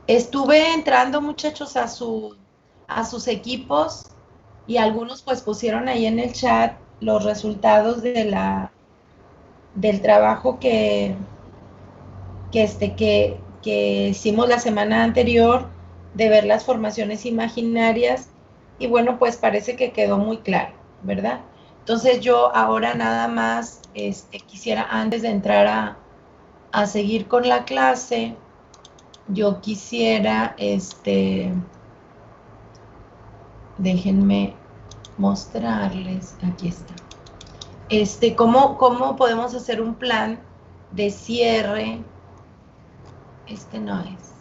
Estuve entrando, muchachos, a sus equipos y algunos pues pusieron ahí en el chat los resultados del trabajo que hicimos la semana anterior de ver las formaciones imaginarias y bueno, pues parece que quedó muy claro, ¿verdad? Entonces yo ahora nada más quisiera, antes de entrar a seguir con la clase, yo quisiera, déjenme mostrarles, aquí está, cómo podemos hacer un plan de cierre. No es.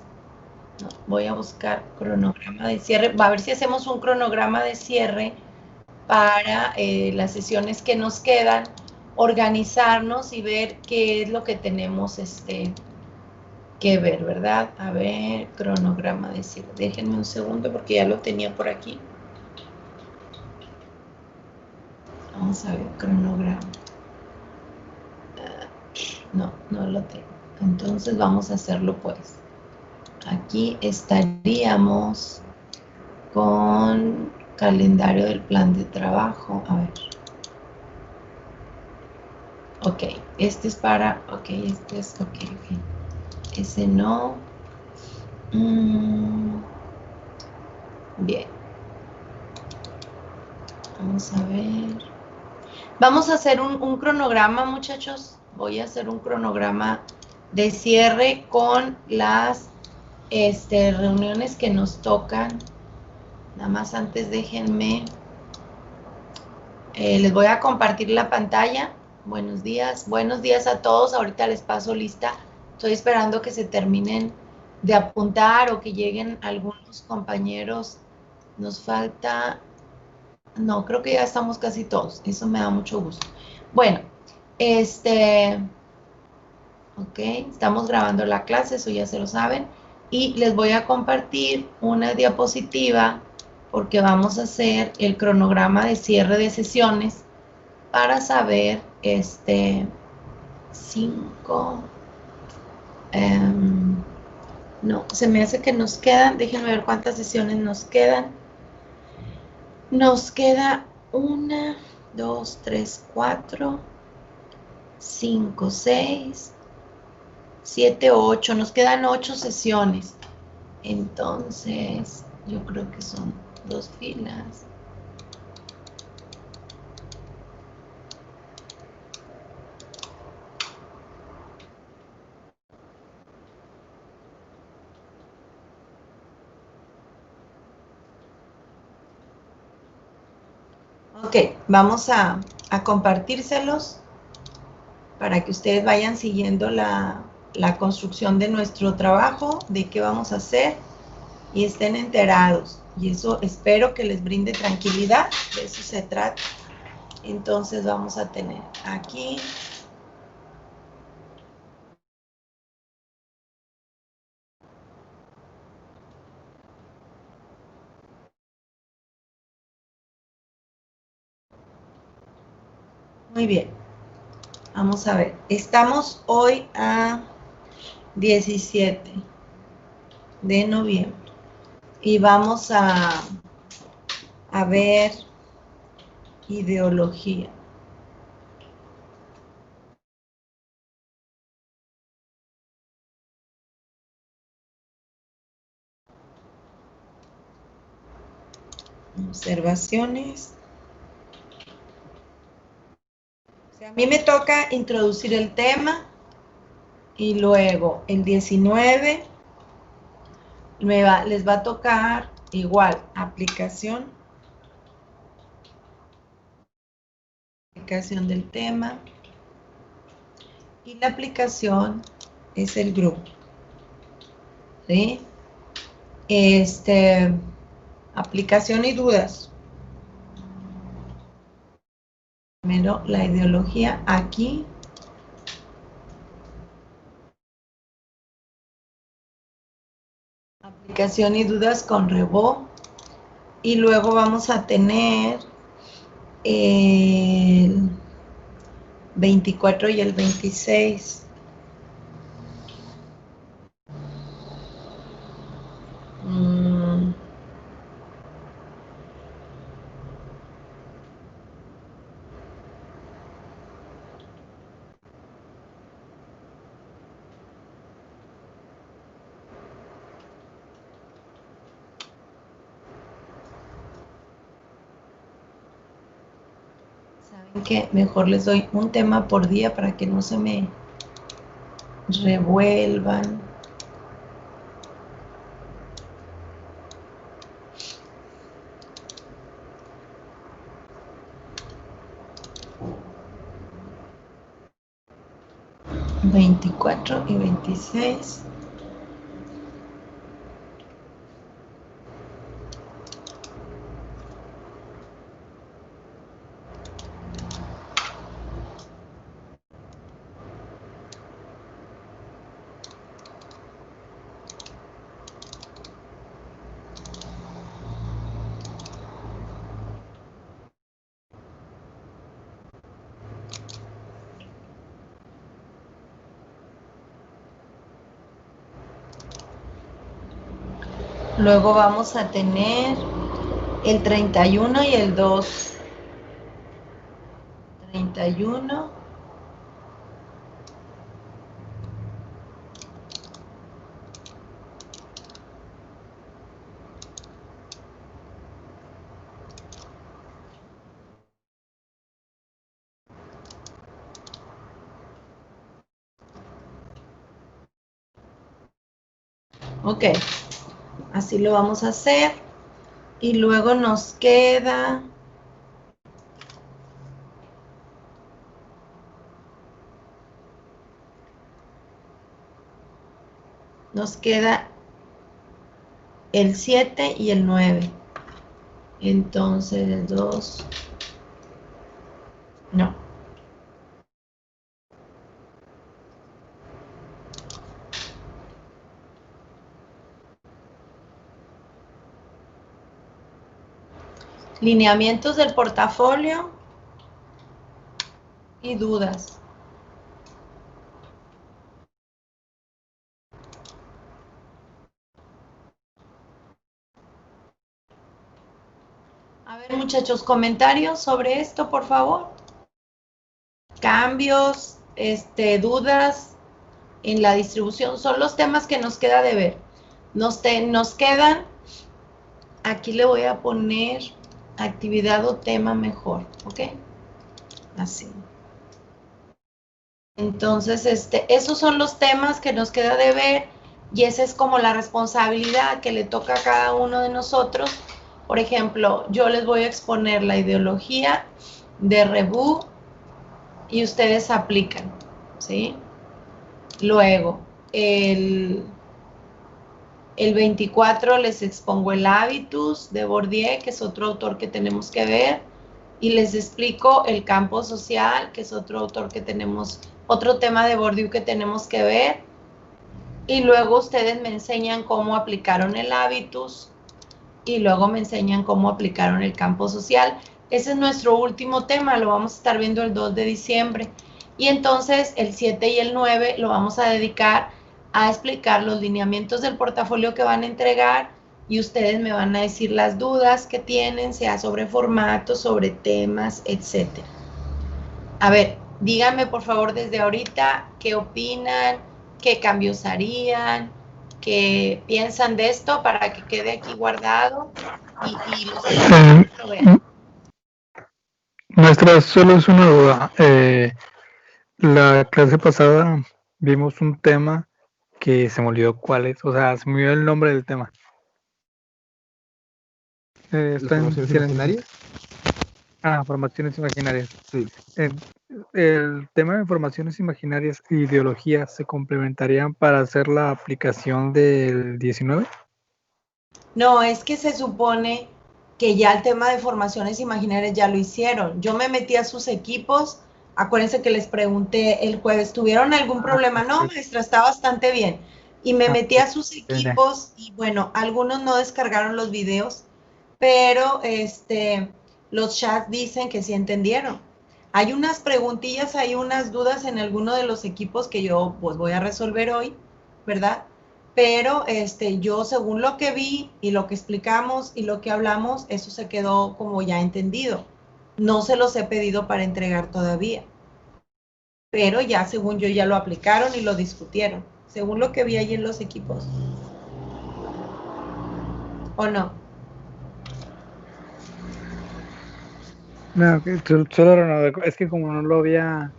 No, voy a buscar cronograma de cierre. Va a ver si hacemos un cronograma de cierre para las sesiones que nos quedan, organizarnos y ver qué es lo que tenemos que ver, ¿verdad? A ver, cronograma de cierre. Déjenme un segundo porque ya lo tenía por aquí. Vamos a ver, cronograma. No, no lo tengo. Entonces vamos a hacerlo pues. Aquí estaríamos con calendario del plan de trabajo. A ver. Ok, este es para, ok, este es, ok. Ese no. Bien. Vamos a ver. Vamos a hacer un cronograma, muchachos. Voy a hacer un cronograma de cierre con las reuniones que nos tocan. Nada más antes déjenme. Les voy a compartir la pantalla. Buenos días a todos. Ahorita les paso lista. Estoy esperando que se terminen de apuntar o que lleguen algunos compañeros. Nos falta, no, creo que ya estamos casi todos. Eso me da mucho gusto. Bueno, ok, estamos grabando la clase, eso ya se lo saben. Y les voy a compartir una diapositiva porque vamos a hacer el cronograma de cierre de sesiones para saber, 5, no, se me hace que nos quedan, déjenme ver cuántas sesiones nos quedan. Nos queda 1, 2, 3, 4, 5, 6, 7, 8, nos quedan 8 sesiones. Entonces, yo creo que son 2 filas. Ok, vamos a compartírselos para que ustedes vayan siguiendo la construcción de nuestro trabajo, de qué vamos a hacer y estén enterados. Y eso espero que les brinde tranquilidad, de eso se trata. Entonces vamos a tener aquí. Muy bien. Vamos a ver. Estamos hoy a 17 de noviembre. Y vamos a ver ideología. Observaciones. O sea, a mí me toca introducir el tema y luego el 19 les va a tocar igual aplicación del tema y la aplicación es el grupo, ¿sí? Aplicación y dudas. Primero la ideología aquí. Aplicación y dudas con Rebo. Y luego vamos a tener el 24 y el 26. ¿Saben qué? Mejor les doy un tema por día para que no se me revuelvan. ¿24 y 26? Luego vamos a tener el 31 y el 2. 31. Ok, así lo vamos a hacer. Y luego nos queda... Nos queda el 7 y el 9. Entonces, el 2... No. Lineamientos del portafolio y dudas. A ver, muchachos, comentarios sobre esto, por favor. Cambios, dudas en la distribución. Son los temas que nos queda de ver. Nos quedan, aquí le voy a poner actividad o tema mejor, ¿ok? Así. Entonces, esos son los temas que nos queda de ver y esa es como la responsabilidad que le toca a cada uno de nosotros. Por ejemplo, yo les voy a exponer la ideología de Rebú y ustedes aplican, ¿sí? Luego, el 24 les expongo el Hábitus de Bourdieu, que es otro autor que tenemos que ver, y les explico el campo social, que es otro autor que tenemos, otro tema de Bourdieu que tenemos que ver, y luego ustedes me enseñan cómo aplicaron el Hábitus, y luego me enseñan cómo aplicaron el campo social. Ese es nuestro último tema, lo vamos a estar viendo el 2 de diciembre. Y entonces el 7 y el 9 lo vamos a dedicar a explicar los lineamientos del portafolio que van a entregar y ustedes me van a decir las dudas que tienen, sea sobre formatos, sobre temas, etc. A ver, díganme por favor desde ahorita qué opinan, qué cambios harían, qué piensan de esto para que quede aquí guardado y lo vean. Nuestra solo es una duda. La clase pasada vimos un tema que se me olvidó cuál es, o sea, se me olvidó el nombre del tema. Está en ¿Formaciones imaginarias? formaciones imaginarias. Sí. El tema de formaciones imaginarias e ideología se complementarían para hacer la aplicación del 19. No, es que se supone que ya el tema de formaciones imaginarias ya lo hicieron. Yo me metí a sus equipos, acuérdense que les pregunté el jueves, ¿tuvieron algún problema? No, maestra, está bastante bien. Y me metí a sus equipos y bueno, algunos no descargaron los videos, pero los chats dicen que sí entendieron. Hay unas preguntillas, hay unas dudas en alguno de los equipos que yo pues voy a resolver hoy, ¿verdad? Pero yo según lo que vi y lo que explicamos y lo que hablamos, eso se quedó como ya entendido. No se los he pedido para entregar todavía, pero ya según yo ya lo aplicaron y lo discutieron, según lo que vi ahí en los equipos. ¿O no? No, solo era es que como no lo había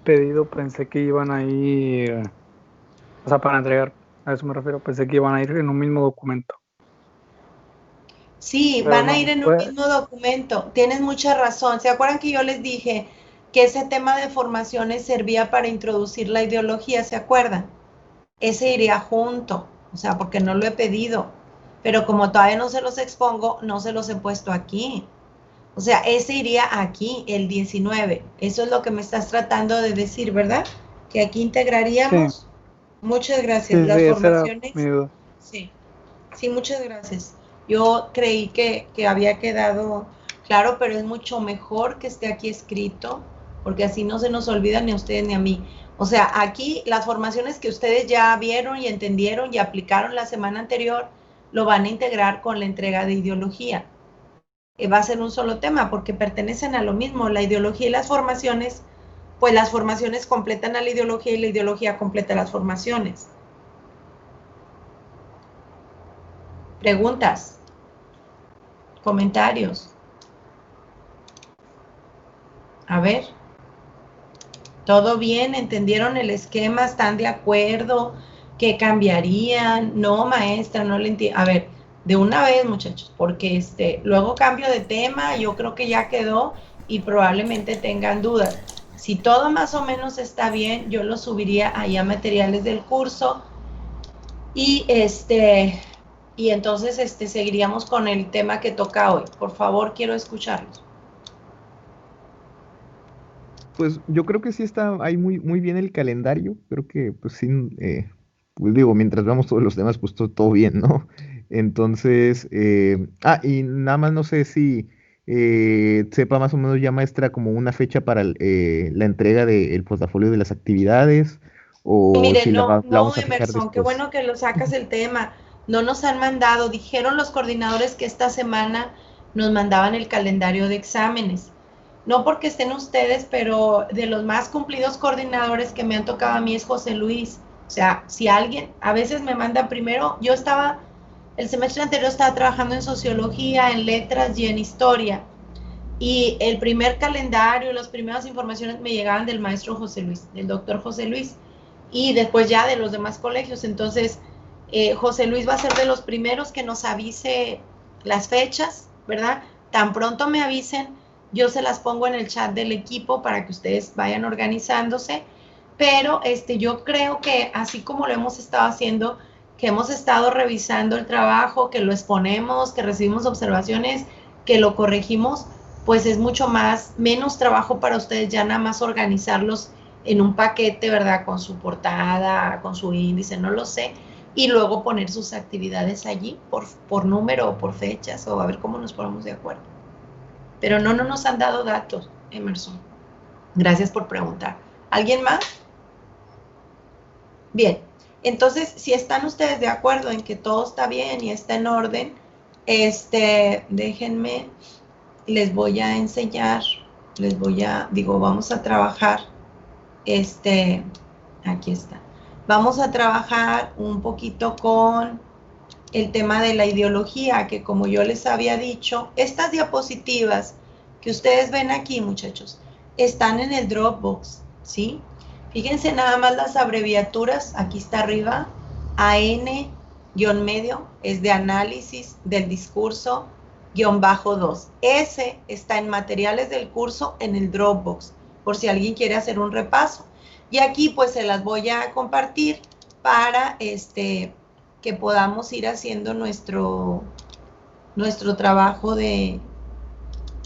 pedido, pensé que iban a ir, o sea, para entregar, a eso me refiero, pensé que iban a ir en un mismo documento. Sí, Pero van a ir no, en un fue, mismo documento. Tienes mucha razón. ¿Se acuerdan que yo les dije que ese tema de formaciones servía para introducir la ideología? ¿Se acuerdan? Ese iría junto, o sea, porque no lo he pedido. Pero como todavía no se los expongo, no se los he puesto aquí. O sea, ese iría aquí, el 19. Eso es lo que me estás tratando de decir, ¿verdad? Que aquí sí, integraríamos. Muchas gracias. sí, Las esa era mi formaciones, duda. sí. Sí, muchas gracias. Yo creí que había quedado claro, pero es mucho mejor que esté aquí escrito, porque así no se nos olvida ni a ustedes ni a mí. O sea, aquí las formaciones que ustedes ya vieron y entendieron y aplicaron la semana anterior, lo van a integrar con la entrega de ideología. Va a ser un solo tema, porque pertenecen a lo mismo, la ideología y las formaciones, pues las formaciones completan a la ideología y la ideología completa las formaciones. Preguntas, comentarios. A ver. ¿Todo bien? ¿Entendieron el esquema? ¿Están de acuerdo? ¿Qué cambiarían? No, maestra, no le entiendo. A ver, de una vez, muchachos, porque luego cambio de tema, yo creo que ya quedó y probablemente tengan dudas. Si todo más o menos está bien, yo lo subiría ahí a materiales del curso y y entonces seguiríamos con el tema que toca hoy. Por favor, quiero escucharlos. Pues yo creo que sí está ahí muy bien el calendario. Creo que, pues sí, pues digo, mientras veamos todos los temas, pues todo bien, ¿no? Entonces, y nada más no sé si sepa más o menos ya, maestra, como una fecha para la entrega del portafolio de las actividades, o Mire, si no, la no, vamos a fijar Emerson, qué después. bueno que lo sacas el tema. No nos han mandado, dijeron los coordinadores que esta semana nos mandaban el calendario de exámenes. No porque estén ustedes, pero de los más cumplidos coordinadores que me han tocado a mí es José Luis. O sea, si alguien, a veces me manda primero, el semestre anterior estaba trabajando en sociología, en letras y en historia. Y el primer calendario, las primeras informaciones me llegaban del maestro José Luis, del doctor José Luis, y después ya de los demás colegios. Entonces, José Luis va a ser de los primeros que nos avise las fechas, ¿verdad? Tan pronto me avisen, yo se las pongo en el chat del equipo para que ustedes vayan organizándose. Pero yo creo que así como lo hemos estado haciendo, que hemos estado revisando el trabajo, que lo exponemos, que recibimos observaciones, que lo corregimos, pues es mucho más, menos trabajo para ustedes ya nada más organizarlos en un paquete, ¿verdad? Con su portada, con su índice, no lo sé, y luego poner sus actividades allí por número o por fechas o a ver cómo nos ponemos de acuerdo. Pero no nos han dado datos, Emerson. Gracias por preguntar. ¿Alguien más? Bien, entonces si están ustedes de acuerdo en que todo está bien y está en orden, déjenme, les voy a enseñar, vamos a trabajar, aquí está. Vamos a trabajar un poquito con el tema de la ideología, que como yo les había dicho, estas diapositivas que ustedes ven aquí, muchachos, están en el Dropbox, ¿sí? Fíjense nada más las abreviaturas, aquí está arriba, AN-medio, es de análisis del discurso, -2. Ese está en materiales del curso en el Dropbox, por si alguien quiere hacer un repaso. Y aquí pues se las voy a compartir para que podamos ir haciendo nuestro trabajo de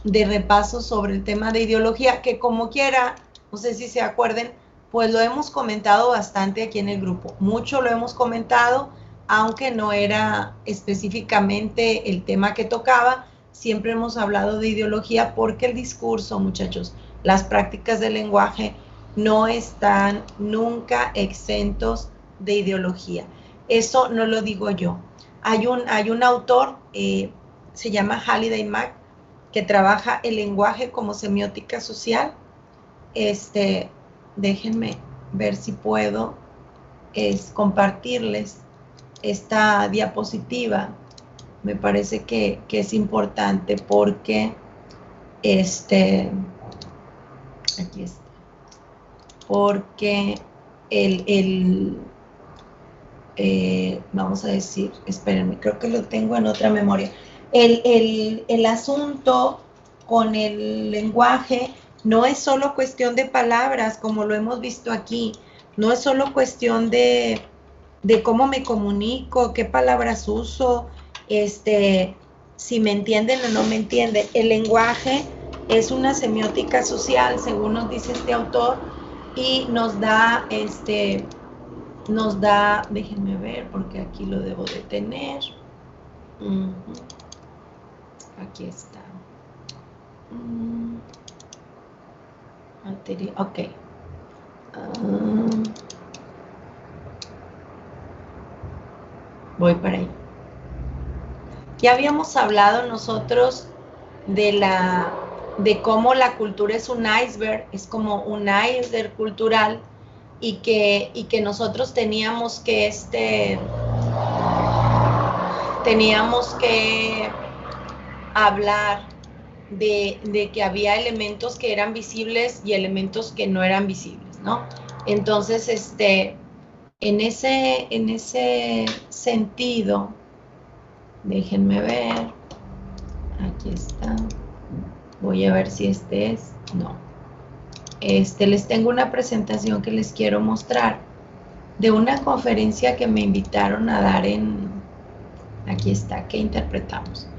repaso sobre el tema de ideología, que como quiera, no sé si se acuerden, pues lo hemos comentado bastante aquí en el grupo. Mucho lo hemos comentado, aunque no era específicamente el tema que tocaba, siempre hemos hablado de ideología porque el discurso, muchachos, las prácticas del lenguaje no están nunca exentos de ideología. Eso no lo digo yo. Hay un autor, se llama Halliday Mack, que trabaja el lenguaje como semiótica social. Déjenme ver si puedo compartirles esta diapositiva. Me parece que es importante porque Aquí está. Porque vamos a decir, espérenme, creo que lo tengo en otra memoria. El asunto con el lenguaje no es solo cuestión de palabras, como lo hemos visto aquí, no es solo cuestión de cómo me comunico, qué palabras uso, si me entienden o no me entienden. El lenguaje es una semiótica social, según nos dice este autor, y nos da, déjenme ver, porque aquí lo debo de tener. Aquí está. Ok. Voy para ahí. Ya habíamos hablado nosotros de cómo la cultura es un iceberg, es como un iceberg cultural, y que nosotros teníamos que hablar de que había elementos que eran visibles y elementos que no eran visibles, ¿no? Entonces, en ese sentido, déjenme ver, aquí está, voy a ver si este es, no. Les tengo una presentación que les quiero mostrar de una conferencia que me invitaron a dar aquí está, ¿qué interpretamos?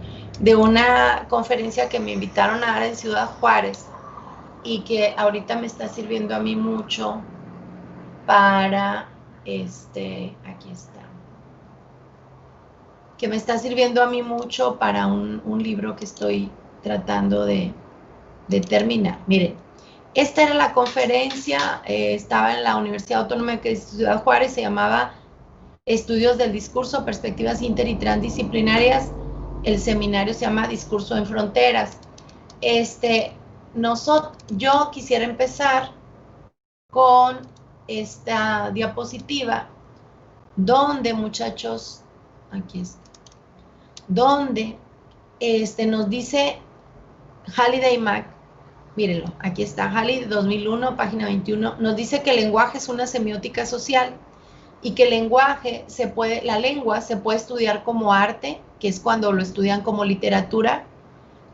De una conferencia que me invitaron a dar en Ciudad Juárez y que ahorita me está sirviendo a mí mucho para, aquí está, que me está sirviendo a mí mucho para un libro que estoy tratando de terminar. Miren, esta era la conferencia, estaba en la Universidad Autónoma de Ciudad Juárez, se llamaba Estudios del Discurso, Perspectivas Inter y Transdisciplinarias. El seminario se llama Discurso en Fronteras. Yo quisiera empezar con esta diapositiva, donde, muchachos, aquí está, donde nos dice Halliday Mack, mírenlo, aquí está, Halliday 2001, página 21, nos dice que el lenguaje es una semiótica social y que la lengua se puede estudiar como arte, que es cuando lo estudian como literatura,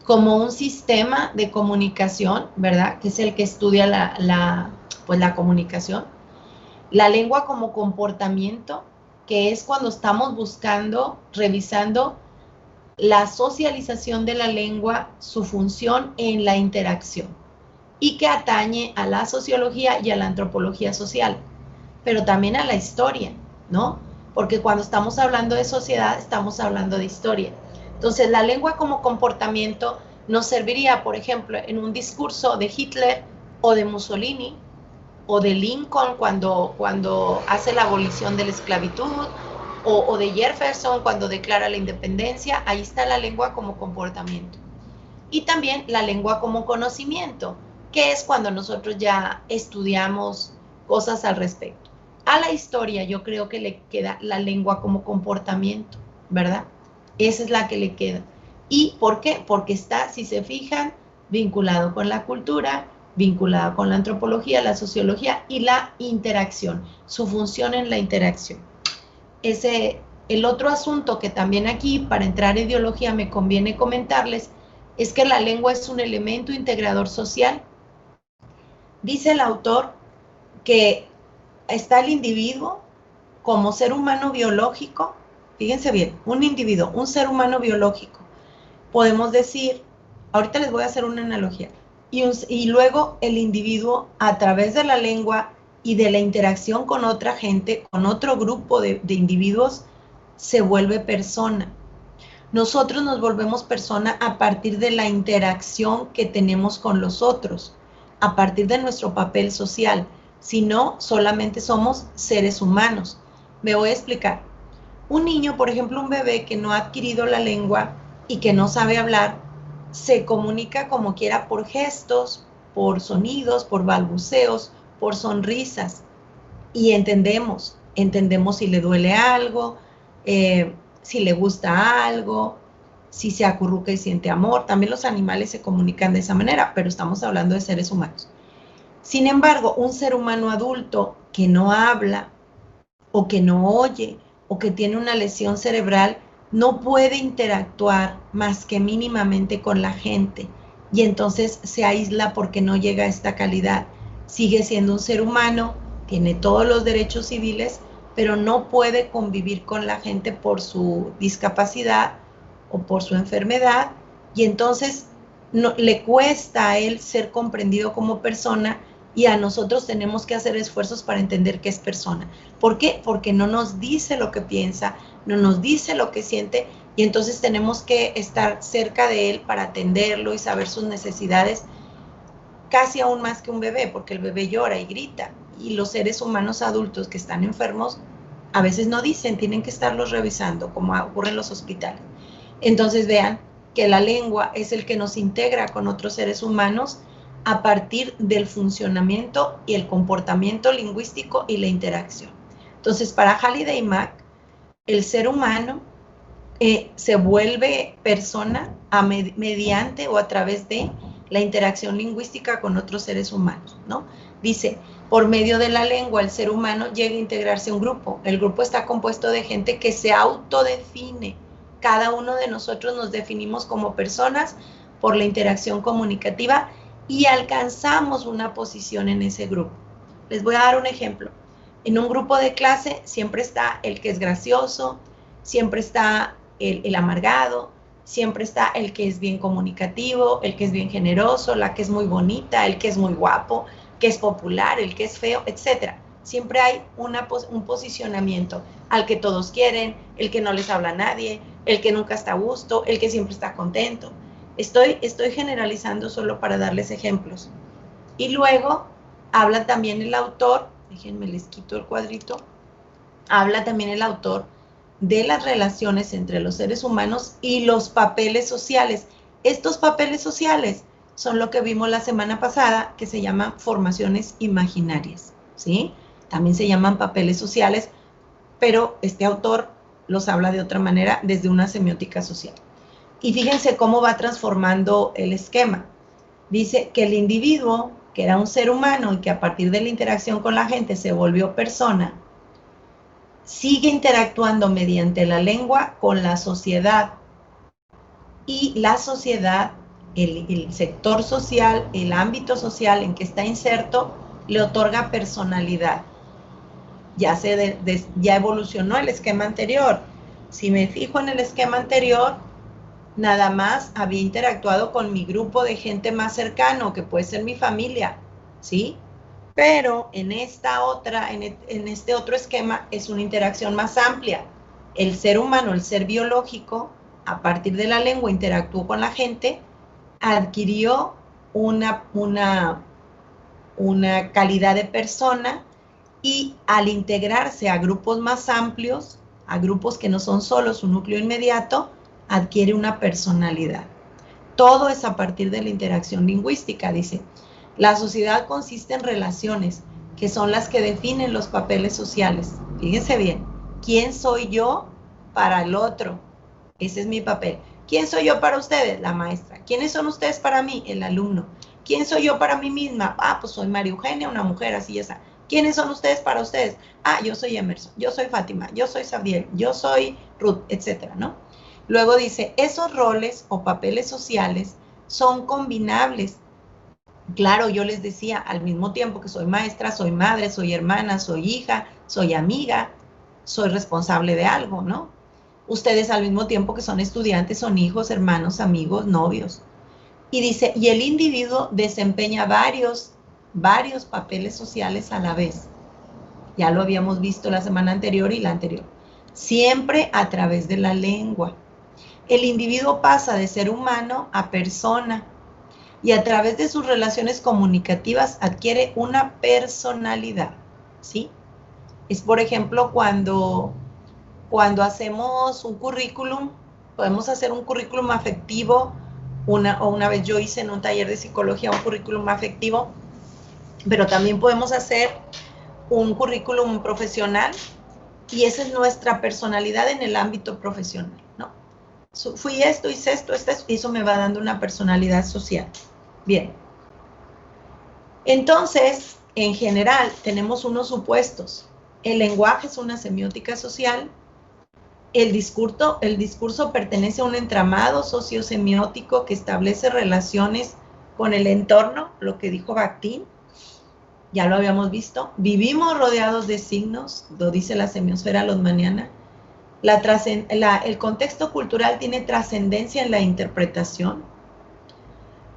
como un sistema de comunicación, ¿verdad? Que es el que estudia la comunicación. La lengua como comportamiento, que es cuando estamos revisando la socialización de la lengua, su función en la interacción, y que atañe a la sociología y a la antropología social, pero también a la historia, ¿no? Porque cuando estamos hablando de sociedad, estamos hablando de historia. Entonces, la lengua como comportamiento nos serviría, por ejemplo, en un discurso de Hitler o de Mussolini o de Lincoln cuando hace la abolición de la esclavitud, o de Jefferson cuando declara la independencia. Ahí está la lengua como comportamiento. Y también la lengua como conocimiento, que es cuando nosotros ya estudiamos cosas al respecto. A la historia yo creo que le queda la lengua como comportamiento, ¿verdad? Esa es la que le queda. ¿Y por qué? Porque está, si se fijan, vinculado con la cultura, vinculado con la antropología, la sociología y la interacción, su función en la interacción. El otro asunto que también aquí, para entrar en ideología, me conviene comentarles, es que la lengua es un elemento integrador social. Dice el autor que está el individuo como ser humano biológico, fíjense bien, un individuo, un ser humano biológico. Podemos decir, ahorita les voy a hacer una analogía, y luego el individuo a través de la lengua y de la interacción con otra gente, con otro grupo de individuos, se vuelve persona. Nosotros nos volvemos persona a partir de la interacción que tenemos con los otros, a partir de nuestro papel social. Si no, solamente somos seres humanos. Me voy a explicar. Un niño, por ejemplo, un bebé que no ha adquirido la lengua y que no sabe hablar, se comunica como quiera por gestos, por sonidos, por balbuceos, por sonrisas. Y entendemos si le duele algo, si le gusta algo, si se acurruca y siente amor. También los animales se comunican de esa manera, pero estamos hablando de seres humanos. Sin embargo, un ser humano adulto que no habla o que no oye o que tiene una lesión cerebral no puede interactuar más que mínimamente con la gente y entonces se aísla porque no llega a esta calidad. Sigue siendo un ser humano, tiene todos los derechos civiles, pero no puede convivir con la gente por su discapacidad o por su enfermedad y entonces no, le cuesta a él ser comprendido como persona y a nosotros tenemos que hacer esfuerzos para entender que es persona. ¿Por qué? Porque no nos dice lo que piensa, no nos dice lo que siente y entonces tenemos que estar cerca de él para atenderlo y saber sus necesidades, casi aún más que un bebé, porque el bebé llora y grita y los seres humanos adultos que están enfermos a veces no dicen, tienen que estarlos revisando, como ocurre en los hospitales. Entonces vean que la lengua es el que nos integra con otros seres humanos a partir del funcionamiento y el comportamiento lingüístico y la interacción. Entonces, para Halliday y Mack, el ser humano se vuelve persona mediante o a través de la interacción lingüística con otros seres humanos, ¿no? Dice, por medio de la lengua, el ser humano llega a integrarse a un grupo. El grupo está compuesto de gente que se autodefine. Cada uno de nosotros nos definimos como personas por la interacción comunicativa y alcanzamos una posición en ese grupo. Les voy a dar un ejemplo. En un grupo de clase siempre está el que es gracioso, siempre está el amargado, siempre está el que es bien comunicativo, el que es bien generoso, la que es muy bonita, el que es muy guapo, que es popular, el que es feo, etc. Siempre hay un posicionamiento al que todos quieren, el que no les habla a nadie, el que nunca está a gusto, el que siempre está contento. Estoy generalizando solo para darles ejemplos. Y luego habla también el autor, déjenme les quito el cuadrito, habla también el autor de las relaciones entre los seres humanos y los papeles sociales. Estos papeles sociales son lo que vimos la semana pasada, que se llaman formaciones imaginarias, ¿sí? También se llaman papeles sociales, pero este autor los habla de otra manera desde una semiótica social. Y fíjense cómo va transformando el esquema. Dice que el individuo, que era un ser humano y que a partir de la interacción con la gente se volvió persona, sigue interactuando mediante la lengua con la sociedad. Y la sociedad, el sector social, el ámbito social en que está inserto, le otorga personalidad. Ya evolucionó el esquema anterior. Si me fijo en el esquema anterior, nada más había interactuado con mi grupo de gente más cercano, que puede ser mi familia, ¿sí? Pero en esta otra, en este otro esquema es una interacción más amplia. El ser humano, el ser biológico, a partir de la lengua interactuó con la gente, adquirió una calidad de persona y al integrarse a grupos más amplios, a grupos que no son solo su núcleo inmediato, adquiere una personalidad. Todo es a partir de la interacción lingüística, dice. La sociedad consiste en relaciones, que son las que definen los papeles sociales. Fíjense bien, ¿quién soy yo para el otro? Ese es mi papel. ¿Quién soy yo para ustedes? La maestra. ¿Quiénes son ustedes para mí? El alumno. ¿Quién soy yo para mí misma? Ah, pues soy María Eugenia, una mujer, así ya está. ¿Quiénes son ustedes para ustedes? Ah, yo soy Emerson, yo soy Fátima, yo soy Sabiel, yo soy Ruth, etcétera, ¿no? Luego dice, esos roles o papeles sociales son combinables. Claro, yo les decía, al mismo tiempo que soy maestra, soy madre, soy hermana, soy hija, soy amiga, soy responsable de algo, ¿no? Ustedes al mismo tiempo que son estudiantes, son hijos, hermanos, amigos, novios. Y dice, y el individuo desempeña varios papeles sociales a la vez. Ya lo habíamos visto la semana anterior y la anterior. Siempre a través de la lengua. El individuo pasa de ser humano a persona y a través de sus relaciones comunicativas adquiere una personalidad, ¿sí? Es, por ejemplo, cuando hacemos un currículum, podemos hacer un currículum afectivo. Una vez yo hice en un taller de psicología un currículum afectivo, pero también podemos hacer un currículum profesional y esa es nuestra personalidad en el ámbito profesional, ¿no? Fui esto, hice esto, y eso me va dando una personalidad social. Bien. Entonces, en general, tenemos unos supuestos. El lenguaje es una semiótica social. El discurso pertenece a un entramado sociosemiótico que establece relaciones con el entorno, lo que dijo Bakhtin, ya lo habíamos visto. Vivimos rodeados de signos, lo dice la semiosfera lotmaniana. El contexto cultural tiene trascendencia en la interpretación.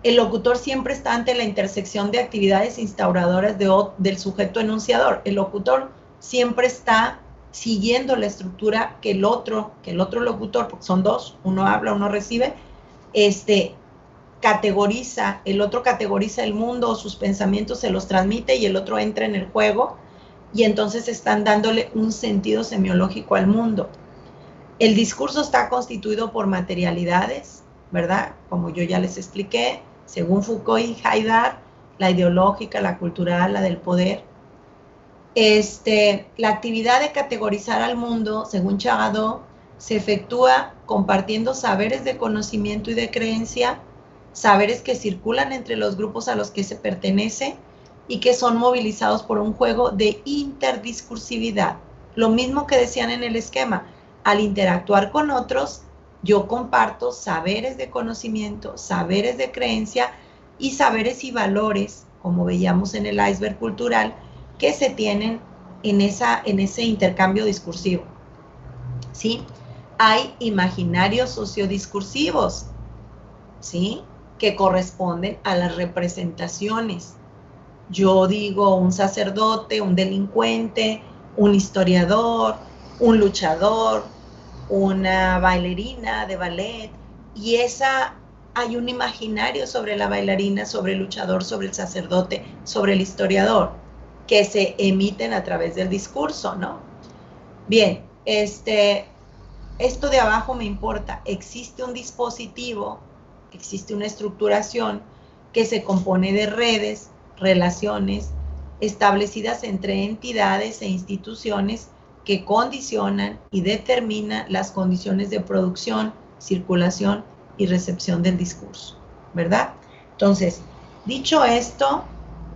El locutor siempre está ante la intersección de actividades instauradoras del sujeto enunciador. El locutor siempre está siguiendo la estructura que el otro locutor, porque son dos, uno habla, uno recibe, categoriza, el otro categoriza el mundo, sus pensamientos se los transmite y el otro entra en el juego y entonces están dándole un sentido semiológico al mundo. El discurso está constituido por materialidades, ¿verdad? Como yo ya les expliqué, según Foucault y Haidar, la ideológica, la cultural, la del poder. La actividad de categorizar al mundo, según Chagall, se efectúa compartiendo saberes de conocimiento y de creencia, saberes que circulan entre los grupos a los que se pertenece y que son movilizados por un juego de interdiscursividad. Lo mismo que decían en el esquema, al interactuar con otros, yo comparto saberes de conocimiento, saberes de creencia y saberes y valores, como veíamos en el iceberg cultural, que se tienen en ese intercambio discursivo. ¿Sí? Hay imaginarios sociodiscursivos, ¿sí? Que corresponden a las representaciones. Yo digo un sacerdote, un delincuente, un historiador, un luchador, una bailarina de ballet, y hay un imaginario sobre la bailarina, sobre el luchador, sobre el sacerdote, sobre el historiador, que se emiten a través del discurso, ¿no? Bien, esto de abajo me importa. Existe un dispositivo, existe una estructuración que se compone de redes, relaciones establecidas entre entidades e instituciones que condicionan y determinan las condiciones de producción, circulación y recepción del discurso, ¿verdad? Entonces, dicho esto,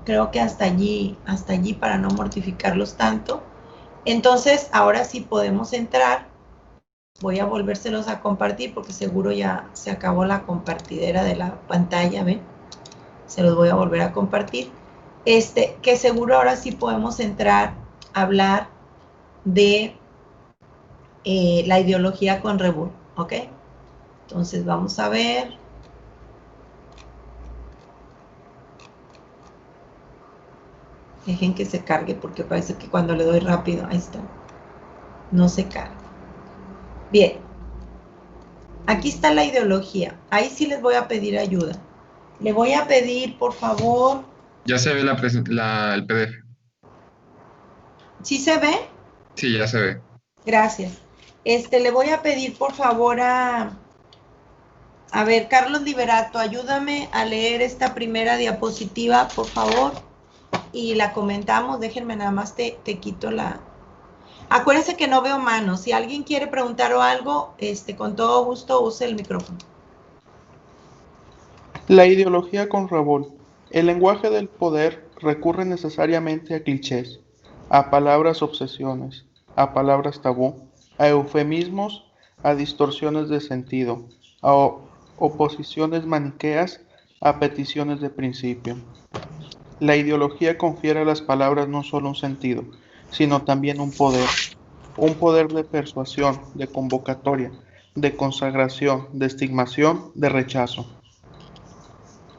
creo que hasta allí para no mortificarlos tanto. Entonces, ahora sí podemos entrar. Voy a volvérselos a compartir porque seguro ya se acabó la compartidera de la pantalla, ¿ven? Se los voy a volver a compartir. Que seguro ahora sí podemos entrar a hablar de la ideología con Rebull, ¿ok? Entonces vamos a ver. Dejen que se cargue porque parece que cuando le doy rápido, ahí está, no se carga. Bien, aquí está la ideología. Ahí sí les voy a pedir ayuda. Le voy a pedir, por favor. Ya se ve el PDF. ¿Sí se ve? Sí, ya se ve. Gracias. Le voy a pedir, por favor, a ver, Carlos Liberato, ayúdame a leer esta primera diapositiva, por favor, y la comentamos. Déjenme nada más, te quito la... Acuérdense que no veo manos. Si alguien quiere preguntar o algo, con todo gusto use el micrófono. La ideología con Rebull. El lenguaje del poder recurre necesariamente a clichés, a palabras obsesiones, a palabras tabú, a eufemismos, a distorsiones de sentido, a oposiciones maniqueas, a peticiones de principio. La ideología confiere a las palabras no solo un sentido, sino también un poder de persuasión, de convocatoria, de consagración, de estigmación, de rechazo.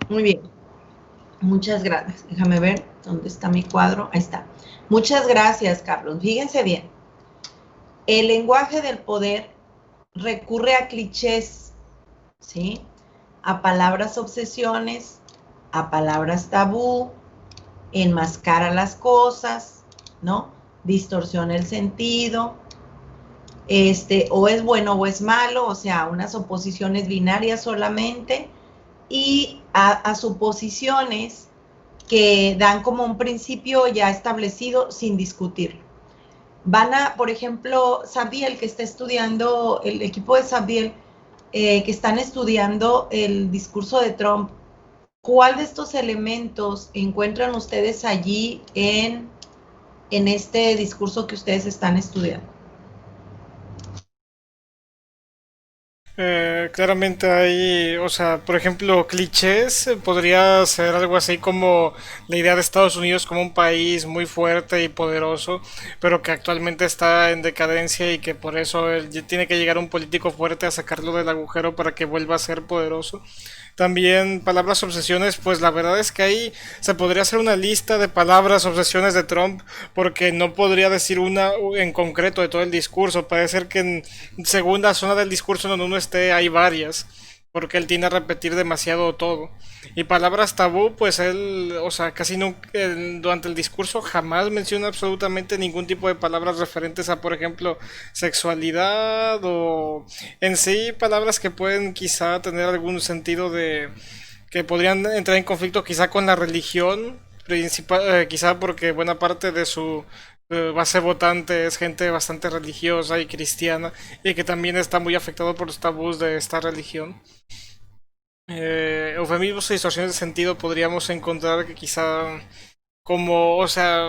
Muy bien. Muchas gracias. Déjame ver dónde está mi cuadro. Ahí está. Muchas gracias, Carlos. Fíjense bien. El lenguaje del poder recurre a clichés, ¿sí? A palabras obsesiones, a palabras tabú, enmascara las cosas, ¿no? Distorsiona el sentido, o es bueno o es malo, o sea, unas oposiciones binarias solamente, y a suposiciones que dan como un principio ya establecido sin discutirlo. Van a, por ejemplo, Sabdiel, que está estudiando, el equipo de Sabdiel, que están estudiando el discurso de Trump, ¿cuál de estos elementos encuentran ustedes allí en este discurso que ustedes están estudiando? Claramente hay, o sea, por ejemplo, clichés, podría ser algo así como la idea de Estados Unidos como un país muy fuerte y poderoso, pero que actualmente está en decadencia y que por eso tiene que llegar un político fuerte a sacarlo del agujero para que vuelva a ser poderoso. También palabras obsesiones, pues la verdad es que ahí se podría hacer una lista de palabras obsesiones de Trump, porque no podría decir una en concreto de todo el discurso. Parece ser que en segunda zona del discurso donde uno esté hay varias, porque él tiende a repetir demasiado todo. Y palabras tabú, pues él, o sea, casi nunca, durante el discurso jamás menciona absolutamente ningún tipo de palabras referentes a, por ejemplo, sexualidad o en sí palabras que pueden quizá tener algún sentido de que podrían entrar en conflicto quizá con la religión, quizá porque buena parte de su base votante es gente bastante religiosa y cristiana y que también está muy afectado por los tabús de esta religión. Eufemismos y distorsiones de sentido podríamos encontrar que quizá como, o sea,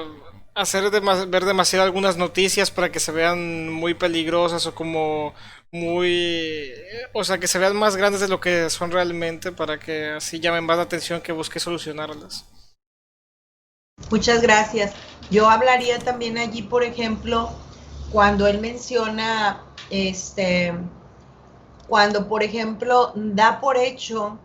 ver demasiado algunas noticias para que se vean muy peligrosas o como muy, o sea, que se vean más grandes de lo que son realmente para que así llamen más la atención que busque solucionarlas. Muchas gracias. Yo hablaría también allí, por ejemplo, cuando él menciona, cuando, por ejemplo, da por hecho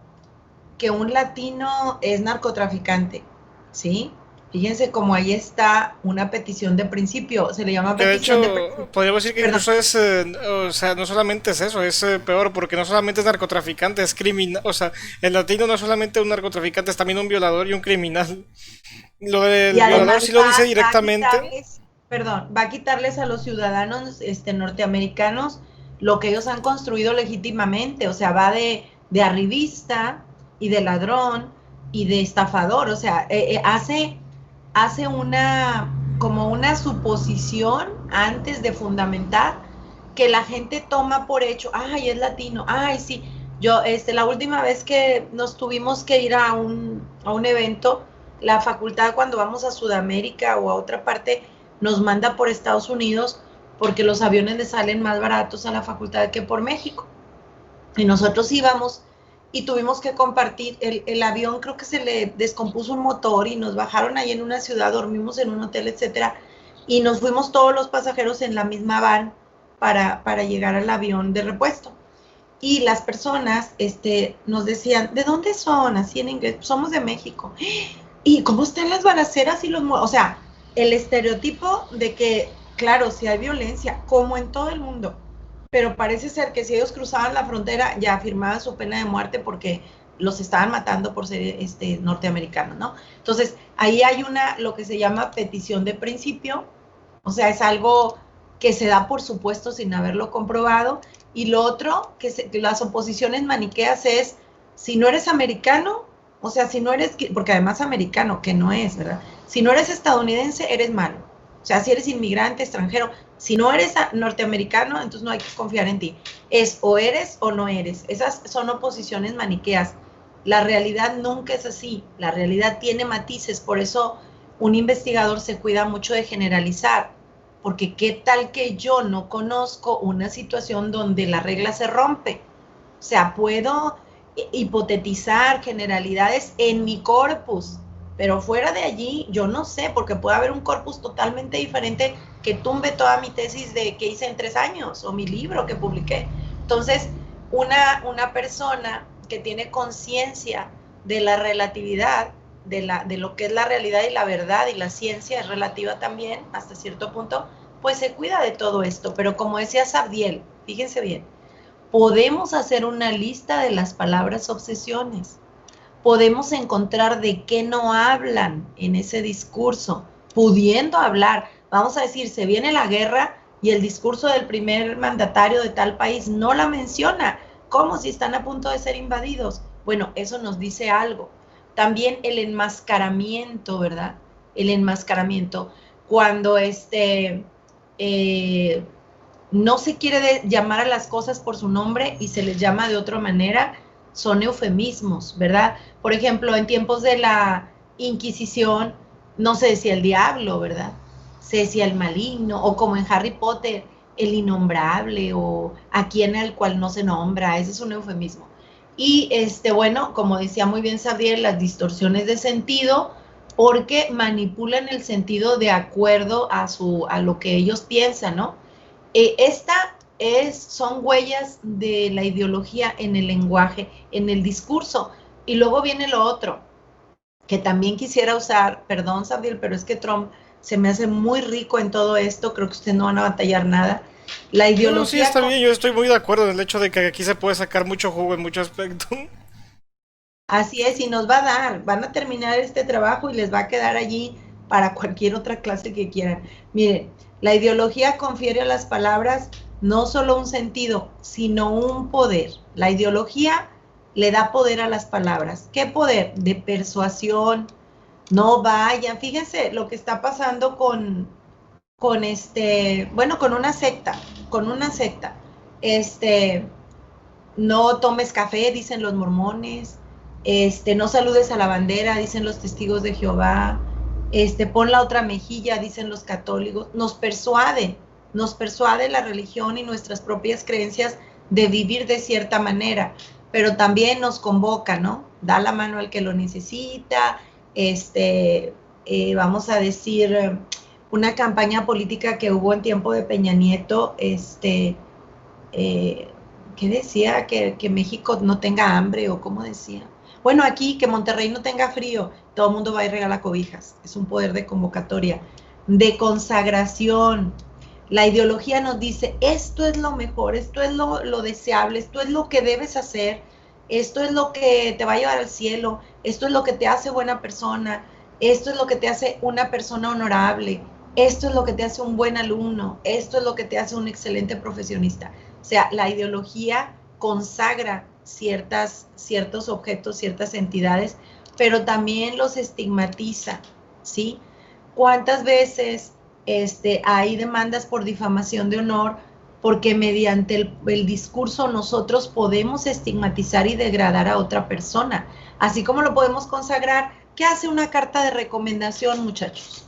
que un latino es narcotraficante, ¿sí? Fíjense cómo ahí está una petición de principio, se le llama Que de petición de hecho, principio. podríamos decir que Perdón. incluso es, o sea, no solamente es eso, es peor, porque no solamente es narcotraficante, es criminal, o sea, el latino no es solamente un narcotraficante, es también un violador y un criminal. Lo Y del violador además sí lo dice va a directamente. quitarles, perdón, va a quitarles a los ciudadanos norteamericanos lo que ellos han construido legítimamente, o sea, va de arribista y de ladrón y de estafador, o sea, hace como una suposición antes de fundamentar que la gente toma por hecho, ay, es latino, ay, sí. Yo, la última vez que nos tuvimos que ir a un evento, la facultad cuando vamos a Sudamérica o a otra parte nos manda por Estados Unidos porque los aviones le salen más baratos a la facultad que por México. Y nosotros íbamos y tuvimos que compartir, el avión creo que se le descompuso un motor y nos bajaron ahí en una ciudad, dormimos en un hotel, etcétera, y nos fuimos todos los pasajeros en la misma van para llegar al avión de repuesto. Y las personas nos decían, ¿de dónde son? Así en inglés, somos de México. ¿Y cómo están las balaceras y o sea, el estereotipo de que, claro, si hay violencia, como en todo el mundo, pero parece ser que si ellos cruzaban la frontera ya firmaban su pena de muerte porque los estaban matando por ser norteamericanos, ¿no? Entonces, ahí hay lo que se llama petición de principio, o sea, es algo que se da por supuesto sin haberlo comprobado, y lo otro, que las oposiciones maniqueas es, si no eres americano, o sea, si no eres, porque además americano, que no es, ¿verdad? Si no eres estadounidense, eres malo. O sea, si eres inmigrante, extranjero, si no eres norteamericano, entonces no hay que confiar en ti. Es o eres o no eres. Esas son oposiciones maniqueas. La realidad nunca es así. La realidad tiene matices. Por eso un investigador se cuida mucho de generalizar. Porque qué tal que yo no conozco una situación donde la regla se rompe. O sea, puedo hipotetizar generalidades en mi corpus, pero fuera de allí yo no sé, porque puede haber un corpus totalmente diferente que tumbe toda mi tesis que hice en 3 años o mi libro que publiqué. Entonces, una persona que tiene conciencia de la relatividad, de lo que es la realidad y la verdad, y la ciencia es relativa también hasta cierto punto, pues se cuida de todo esto. Pero como decía Sabdiel, fíjense bien, podemos hacer una lista de las palabras obsesiones. Podemos encontrar de qué no hablan en ese discurso, pudiendo hablar. Vamos a decir, se viene la guerra y el discurso del primer mandatario de tal país no la menciona, como si están a punto de ser invadidos. Bueno, eso nos dice algo. También el enmascaramiento, ¿verdad? El enmascaramiento. Cuando no se quiere llamar a las cosas por su nombre y se les llama de otra manera, son eufemismos, ¿verdad? Por ejemplo, en tiempos de la Inquisición no se decía el diablo, ¿verdad? Se decía el maligno, o como en Harry Potter, el innombrable, o a quien al cual no se nombra, ese es un eufemismo. Y bueno, como decía muy bien Sabriel, las distorsiones de sentido, porque manipulan el sentido de acuerdo a lo que ellos piensan, ¿no? Son huellas de la ideología en el lenguaje, en el discurso. Y luego viene lo otro, que también quisiera usar, perdón, Sabriel, pero es que Trump se me hace muy rico en todo esto, creo que ustedes no van a batallar nada. La ideología... No, sí, está bien, yo estoy muy de acuerdo en el hecho de que aquí se puede sacar mucho jugo en mucho aspecto. Así es, y nos va a dar, van a terminar este trabajo y les va a quedar allí para cualquier otra clase que quieran. Miren, la ideología confiere a las palabras no solo un sentido, sino un poder. La ideología le da poder a las palabras. ¿Qué poder? De persuasión. No vayan, fíjense lo que está pasando con una secta, no tomes café, dicen los mormones, no saludes a la bandera, dicen los testigos de Jehová, pon la otra mejilla, dicen los católicos. Nos persuade la religión y nuestras propias creencias de vivir de cierta manera, pero también nos convoca, ¿no? Da la mano al que lo necesita, vamos a decir, una campaña política que hubo en tiempo de Peña Nieto, ¿qué decía? Que México no tenga hambre, o ¿cómo decía? Bueno, aquí, que Monterrey no tenga frío, todo el mundo va y regala cobijas. Es un poder de convocatoria, de consagración. La ideología nos dice, esto es lo mejor, esto es lo deseable, esto es lo que debes hacer, esto es lo que te va a llevar al cielo, esto es lo que te hace buena persona, esto es lo que te hace una persona honorable, esto es lo que te hace un buen alumno, esto es lo que te hace un excelente profesionista. O sea, la ideología consagra ciertos objetos, ciertas entidades, pero también los estigmatiza, ¿sí? ¿Cuántas veces hay demandas por difamación de honor? Porque mediante el discurso nosotros podemos estigmatizar y degradar a otra persona, así como lo podemos consagrar. ¿Qué hace una carta de recomendación, muchachos?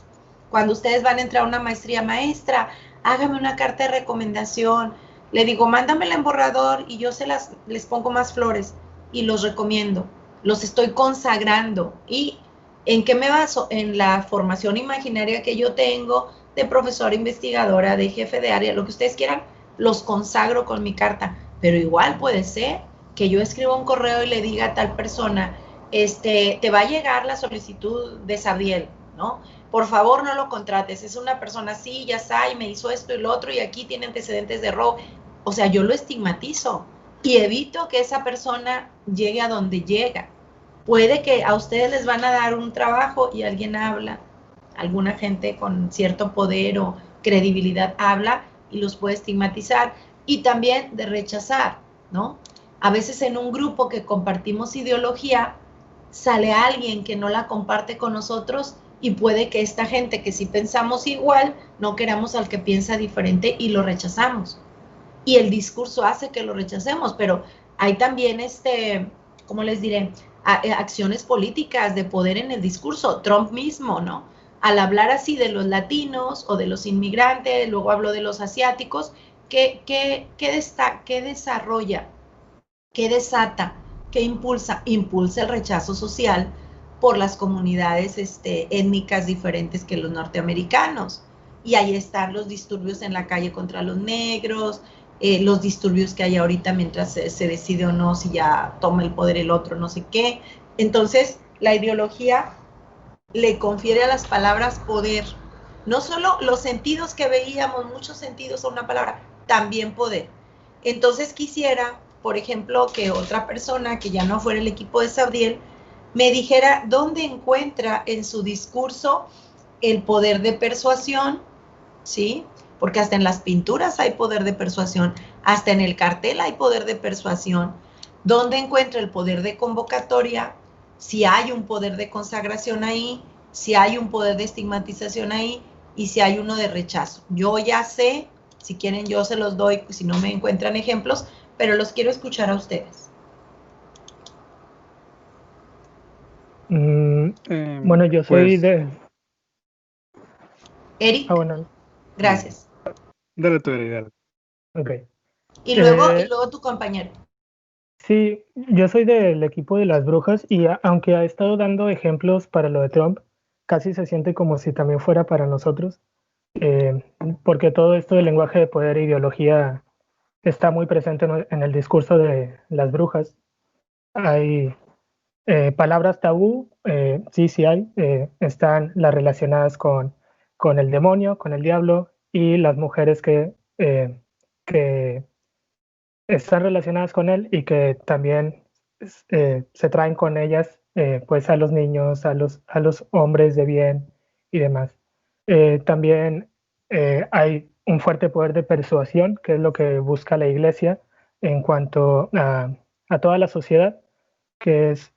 Cuando ustedes van a entrar a una maestría, maestra, hágame una carta de recomendación. Le digo, mándamela en borrador y yo les pongo más flores y los recomiendo. Los estoy consagrando. ¿Y en qué me baso? En la formación imaginaria que yo tengo de profesora investigadora, de jefe de área, lo que ustedes quieran, los consagro con mi carta. Pero igual puede ser que yo escriba un correo y le diga a tal persona, te va a llegar la solicitud de Sabriel, ¿no? Por favor, no lo contrates, es una persona así, ya está, y me hizo esto y lo otro, y aquí tiene antecedentes de robo. O sea, yo lo estigmatizo y evito que esa persona llegue a donde llega. Puede que a ustedes les van a dar un trabajo y alguien habla, alguna gente con cierto poder o credibilidad habla y los puede estigmatizar, y también de rechazar, ¿no? A veces en un grupo que compartimos ideología, sale alguien que no la comparte con nosotros, y puede que esta gente que sí pensamos igual, no queramos al que piensa diferente y lo rechazamos. Y el discurso hace que lo rechacemos, pero hay también, ¿cómo les diré? Acciones políticas de poder en el discurso. Trump mismo, ¿no? Al hablar así de los latinos o de los inmigrantes, luego habló de los asiáticos, ¿qué desarrolla? ¿Qué desata? ¿Qué impulsa? Impulsa el rechazo social por las comunidades étnicas diferentes que los norteamericanos. Y ahí están los disturbios en la calle contra los negros, los disturbios que hay ahorita mientras se decide o no si ya toma el poder el otro, no sé qué. Entonces, la ideología le confiere a las palabras poder. No solo los sentidos que veíamos, muchos sentidos a una palabra, también poder. Entonces quisiera, por ejemplo, que otra persona que ya no fuera el equipo de Sabriel me dijera dónde encuentra en su discurso el poder de persuasión, ¿sí? Porque hasta en las pinturas hay poder de persuasión, hasta en el cartel hay poder de persuasión. ¿Dónde encuentra el poder de convocatoria? Si hay un poder de consagración ahí, si hay un poder de estigmatización ahí, y si hay uno de rechazo. Yo ya sé Si quieren yo se los doy, si no me encuentran ejemplos, pero los quiero escuchar a ustedes. Bueno, yo soy Pues, de... Eric, bueno, gracias. dale tú, Eri, dale. ok. Y Eh, luego tu compañero. Sí, yo soy del equipo de las brujas y aunque ha estado dando ejemplos para lo de Trump, casi se siente como si también fuera para nosotros, eh, porque todo esto del lenguaje de poder e ideología está muy presente en el discurso de las brujas. Hay palabras tabú, sí hay, están las relacionadas con el demonio, con el diablo y las mujeres que están relacionadas con él y que también se traen con ellas pues a los niños, a los hombres de bien y demás. También hay un fuerte poder de persuasión, que es lo que busca la iglesia en cuanto a toda la sociedad, que es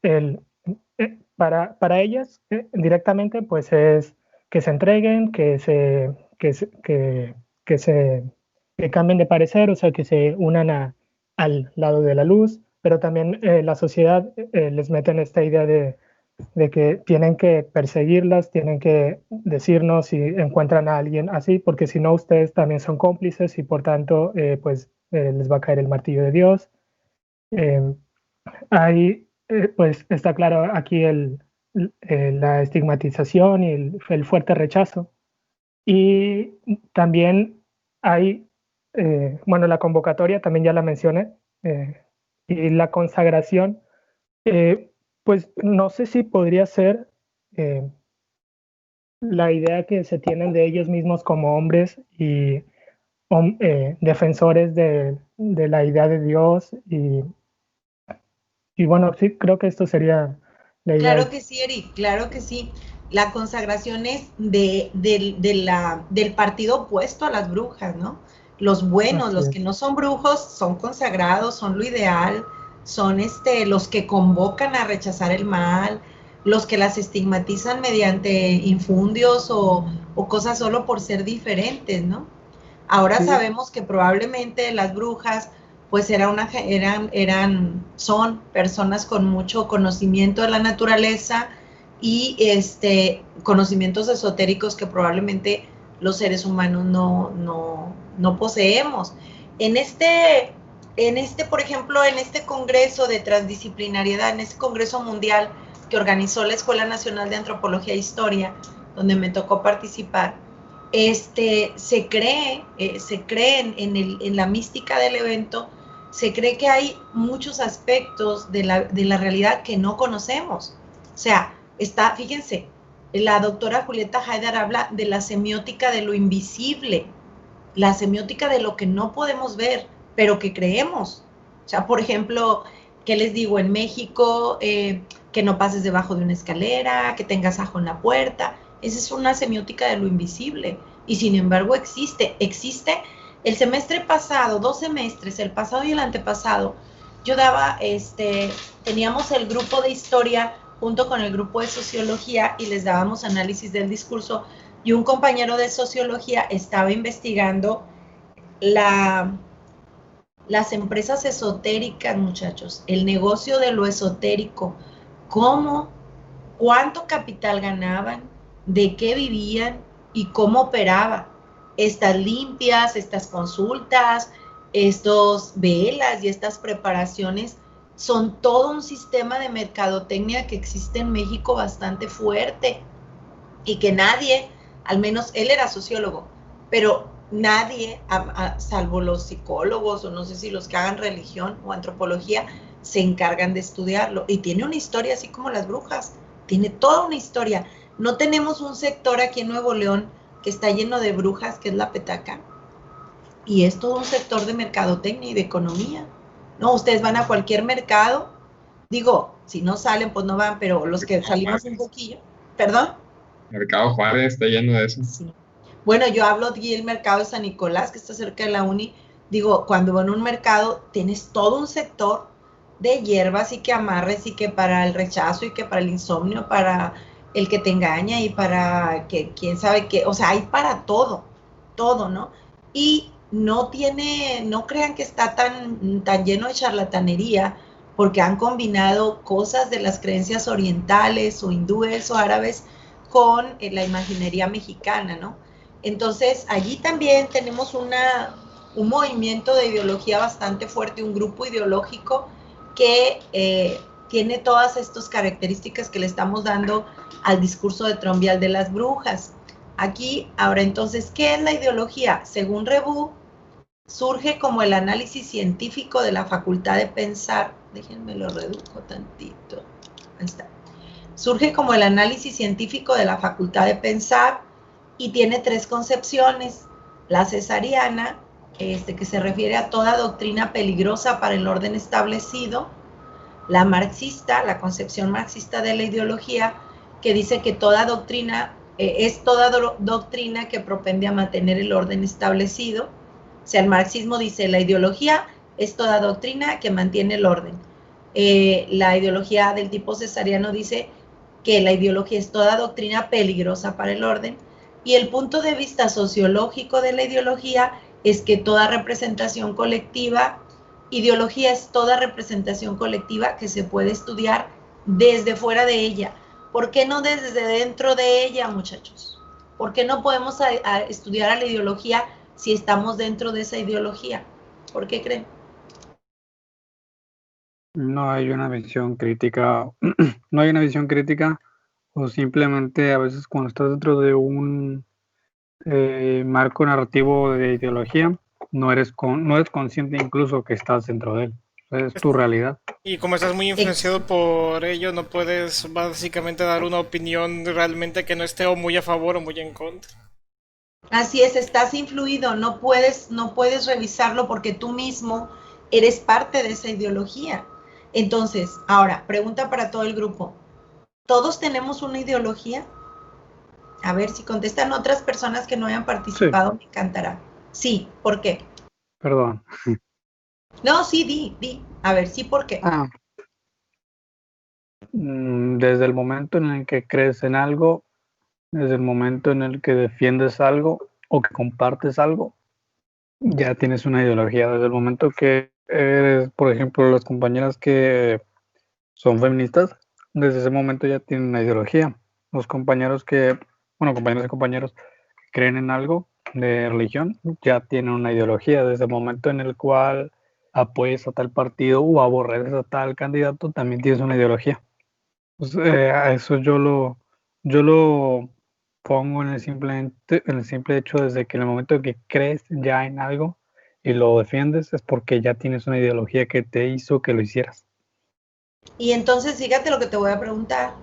para ellas directamente pues es que se entreguen, que se que cambien de parecer, o sea, que se unan al lado de la luz, pero también la sociedad les mete en esta idea de que tienen que perseguirlas, tienen que decirnos si encuentran a alguien así, porque si no ustedes también son cómplices y por tanto pues les va a caer el martillo de Dios. Eh, Ahí pues está claro aquí la estigmatización y el fuerte rechazo. Y también hay, bueno, la convocatoria también ya la mencioné, y la consagración, pues no sé si podría ser la idea que se tienen de ellos mismos como hombres y defensores de la idea de Dios y bueno, sí, creo que esto sería la idea. Claro que sí, Eric, claro que sí. La consagración es del partido opuesto a las brujas, ¿no? Los buenos, Así los es. que no son brujos, son consagrados, son lo ideal, son los que convocan a rechazar el mal, los que las estigmatizan mediante infundios o cosas solo por ser diferentes, ¿no? Ahora Sí. sabemos que probablemente las brujas pues son personas con mucho conocimiento de la naturaleza y conocimientos esotéricos que probablemente los seres humanos no poseemos. Por ejemplo, en este congreso de transdisciplinariedad, en este congreso mundial que organizó la Escuela Nacional de Antropología e Historia, donde me tocó participar, se cree en la mística del evento, se cree que hay muchos aspectos de la realidad que no conocemos. O sea, fíjense, la doctora Julieta Haidar habla de la semiótica de lo invisible, la semiótica de lo que no podemos ver, pero que creemos. O sea, por ejemplo, ¿qué les digo? En México, que no pases debajo de una escalera, que tengas ajo en la puerta. Esa es una semiótica de lo invisible y sin embargo existe el semestre pasado, 2 semestres, el pasado y el antepasado, yo teníamos el grupo de historia junto con el grupo de sociología y les dábamos análisis del discurso y un compañero de sociología estaba investigando las empresas esotéricas, muchachos, el negocio de lo esotérico, cuánto capital ganaban, de qué vivían y cómo operaba. Estas limpias, estas consultas, estos velas y estas preparaciones son todo un sistema de mercadotecnia que existe en México bastante fuerte y que nadie, al menos él era sociólogo, pero nadie, salvo los psicólogos o no sé si los que hagan religión o antropología, se encargan de estudiarlo. Y tiene una historia así como las brujas, tiene toda una historia. No tenemos un sector aquí en Nuevo León que está lleno de brujas, que es la petaca, y es todo un sector de mercadotecnia y de economía. No, ustedes van a cualquier mercado, digo, si no salen, pues no van, pero los que salimos un poquillo, ¿perdón? Mercado Juárez está lleno de eso. Sí. Bueno, yo hablo aquí del mercado de San Nicolás, que está cerca de la uni. Digo, cuando van a un mercado, tienes todo un sector de hierbas y que amarres y que para el rechazo y que para el insomnio, para el que te engaña y para que quién sabe qué, o sea, hay para todo, ¿no? Y no crean que está tan lleno de charlatanería, porque han combinado cosas de las creencias orientales o hindúes o árabes con la imaginería mexicana, ¿no? Entonces, allí también tenemos un movimiento de ideología bastante fuerte, un grupo ideológico que tiene todas estas características que le estamos dando al discurso de Trump y al de las brujas. Aquí, ahora entonces, ¿qué es la ideología? Según Rebú, surge como el análisis científico de la facultad de pensar. Déjenme lo redujo tantito. Ahí está. Surge como el análisis científico de la facultad de pensar y tiene 3 concepciones. La cesariana, que se refiere a toda doctrina peligrosa para el orden establecido. La marxista, la concepción marxista de la ideología, que dice que toda doctrina es toda doctrina que propende a mantener el orden establecido. O sea, el marxismo dice, la ideología es toda doctrina que mantiene el orden. La ideología del tipo cesariano dice que la ideología es toda doctrina peligrosa para el orden. Y el punto de vista sociológico de la ideología es que toda representación colectiva, ideología es toda representación colectiva que se puede estudiar desde fuera de ella. ¿Por qué no desde dentro de ella, muchachos? ¿Por qué no podemos estudiar a la ideología si estamos dentro de esa ideología? ¿Por qué creen? No hay una visión crítica, no hay una visión crítica, o simplemente a veces cuando estás dentro de un marco narrativo de ideología, no eres consciente incluso que estás dentro de él. Es tu realidad. Y como estás muy influenciado por ello, no puedes básicamente dar una opinión realmente que no esté o muy a favor o muy en contra. Así es, estás influido, no puedes revisarlo porque tú mismo eres parte de esa ideología. Entonces, ahora, pregunta para todo el grupo. ¿Todos tenemos una ideología? A ver, si contestan otras personas que no hayan participado, me encantará. Sí, ¿por qué? Perdón. No, sí, di. A ver, sí, ¿por qué? Desde el momento en el que crees en algo, desde el momento en el que defiendes algo o que compartes algo, ya tienes una ideología. Desde el momento que eres, por ejemplo, las compañeras que son feministas, desde ese momento ya tienen una ideología. Los compañeros compañeros y compañeros que creen en algo de religión, ya tienen una ideología. Desde el momento en el cual apoyes a tal partido o aborreces a tal candidato, también tienes una ideología. Pues, a eso yo lo pongo en el simple hecho desde que en el momento en que crees ya en algo y lo defiendes es porque ya tienes una ideología que te hizo que lo hicieras. Y entonces, fíjate lo que te voy a preguntar.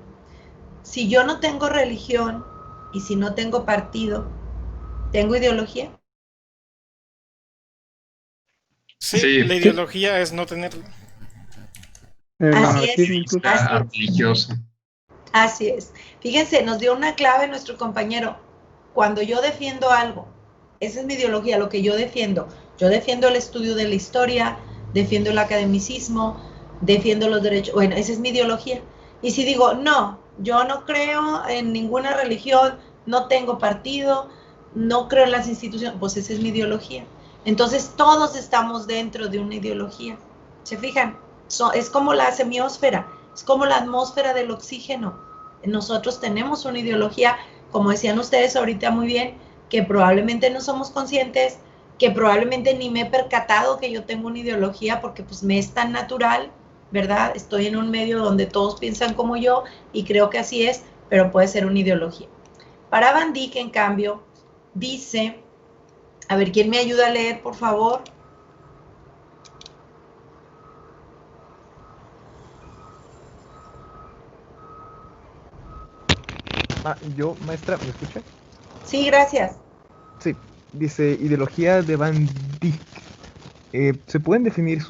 Si yo no tengo religión y si no tengo partido, ¿tengo ideología? Sí, la ideología es no tenerlo. Así es. Fíjense, nos dio una clave nuestro compañero. Cuando yo defiendo algo, esa es mi ideología, lo que yo defiendo. Yo defiendo el estudio de la historia, defiendo el academicismo, defiendo los derechos. Bueno, esa es mi ideología. Y si digo, no, yo no creo en ninguna religión, no tengo partido, no creo en las instituciones, pues esa es mi ideología. Entonces todos estamos dentro de una ideología. ¿Se fijan? Es como la semiósfera, es como la atmósfera del oxígeno. Nosotros tenemos una ideología, como decían ustedes ahorita muy bien, que probablemente no somos conscientes, que probablemente ni me he percatado que yo tengo una ideología porque pues me es tan natural, ¿verdad? Estoy en un medio donde todos piensan como yo y creo que así es, pero puede ser una ideología. Para Van Dyck, en cambio, dice, a ver, ¿quién me ayuda a leer, por favor? Yo, maestra, ¿me escucha? Sí, gracias. Sí, dice ideología de Van Dyck. Se pueden definir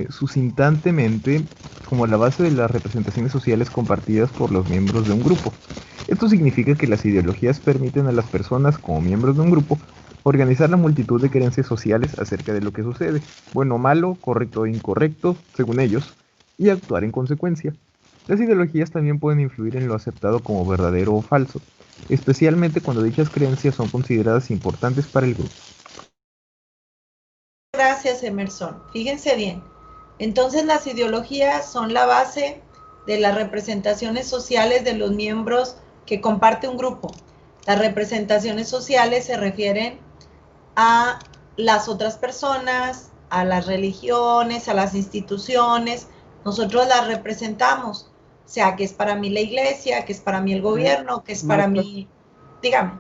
sucintantemente como la base de las representaciones sociales compartidas por los miembros de un grupo. Esto significa que las ideologías permiten a las personas, como miembros de un grupo, organizar la multitud de creencias sociales acerca de lo que sucede, bueno o malo, correcto o incorrecto, según ellos, y actuar en consecuencia. Las ideologías también pueden influir en lo aceptado como verdadero o falso, especialmente cuando dichas creencias son consideradas importantes para el grupo. Gracias, Emerson. Fíjense bien. Entonces, las ideologías son la base de las representaciones sociales de los miembros que comparte un grupo. Las representaciones sociales se refieren a las otras personas, a las religiones, a las instituciones. Nosotros las representamos, o sea, que es para mí la iglesia, que es para mí el gobierno, que es para mí... Dígame.